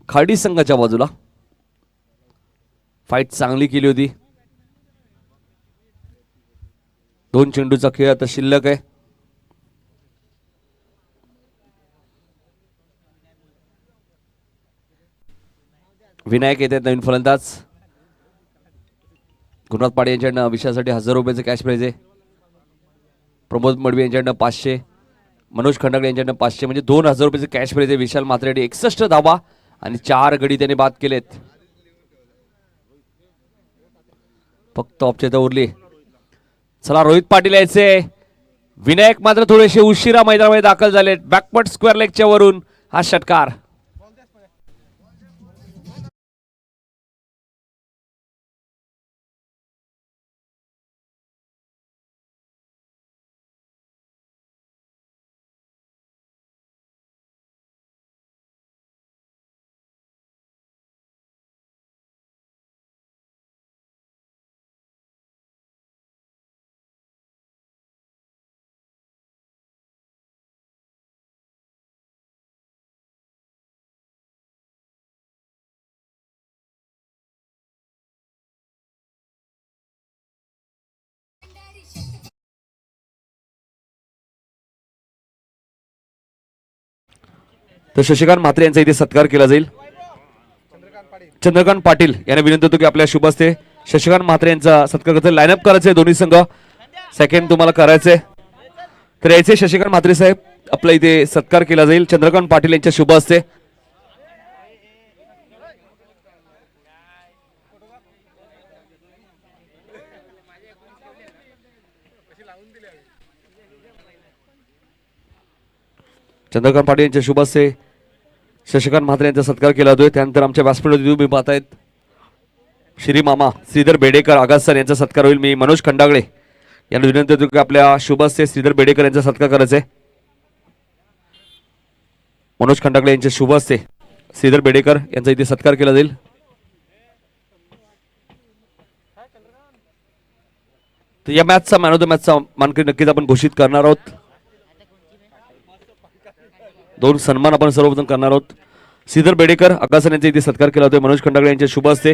खाडी संघाच्या बाजूला. फाईट चांगली केली होती. 2 चेंडूचा खेळ आता शिल्लक आहे. विनायक येतात नवीन फलंदाज. गुरुनाथ पाडे यांच्याकडनं विषयासाठी 1000 रुपयाचं कॅश प्राइज आहे. प्रमोद मडवी यांच्याकडनं 500, मनोज खंडागळे यांच्याकडनं 500, म्हणजे 2000 रुपयाचं कॅश प्राइज आहे. विशाल म्हात्रेसाठी 61 धावा आणि 4 गडी त्याने बाद केलेत. फक्त औपचारिकता उरली. चला रोहित पाटील यायचे. विनायक मात्र थोडेसे उशिरा मैदानामध्ये दाखल झालेत. बॅकवर्ड स्क्वेअर लेगच्या वरून हा षटकार. तर शशिकांत म्हात्रे यांचा इथे सत्कार केला जाईल. चंद्रकांत पाटील यांना विनंती होतो की आपल्या शुभ हस्ते शशिकांत म्हात्रे यांचा सत्कार करतोय. लाईनअप करायचंय दोन्ही संघ. सेकंड तुम्हाला करायचंय तर यायचे शशिकांत म्हात्रे साहेब. आपल्या इथे सत्कार केला जाईल चंद्रकांत पाटील यांच्या शुभ हस्ते. चंद्रकांत पाटील यांच्या शुभ हस्ते शशिकांत म्हात्रे यांचा सत्कार केला जातोय. त्यानंतर आमच्या व्यासपीठावर तुम्ही पाहतायत श्री मामा श्रीधर बेडेकर आगासर यांचा सत्कार होईल. मी मनोज खंडागळे यांना विनंती करतो की आपल्या शुभ हस्ते श्रीधर बेडेकर यांचा सत्कार करायचा आहे. मनोज खंडागळे यांच्या शुभ हस्ते श्रीधर बेडेकर यांचा इथे सत्कार केला जाईल. तर या मॅचचा मॅन ऑफ द मॅचचा मानकरी नक्कीच आपण घोषित करणार आहोत. दोन सन्मान आपण सर्वप्रथम करणार आहोत. श्रीधर बेडेकर आकासन यांचा इथे सत्कार केला होता. मनोज खंडागळे यांच्या शुभ हस्ते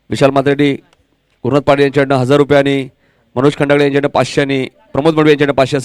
विशाल मात्रेडी गुरुनाथ पाटील यांच्याकडनं 1000 रुपये आणि मनोज खंडागळे यांच्याकडनं 500 आणि प्रमोद मडवी यांच्याकडनं 500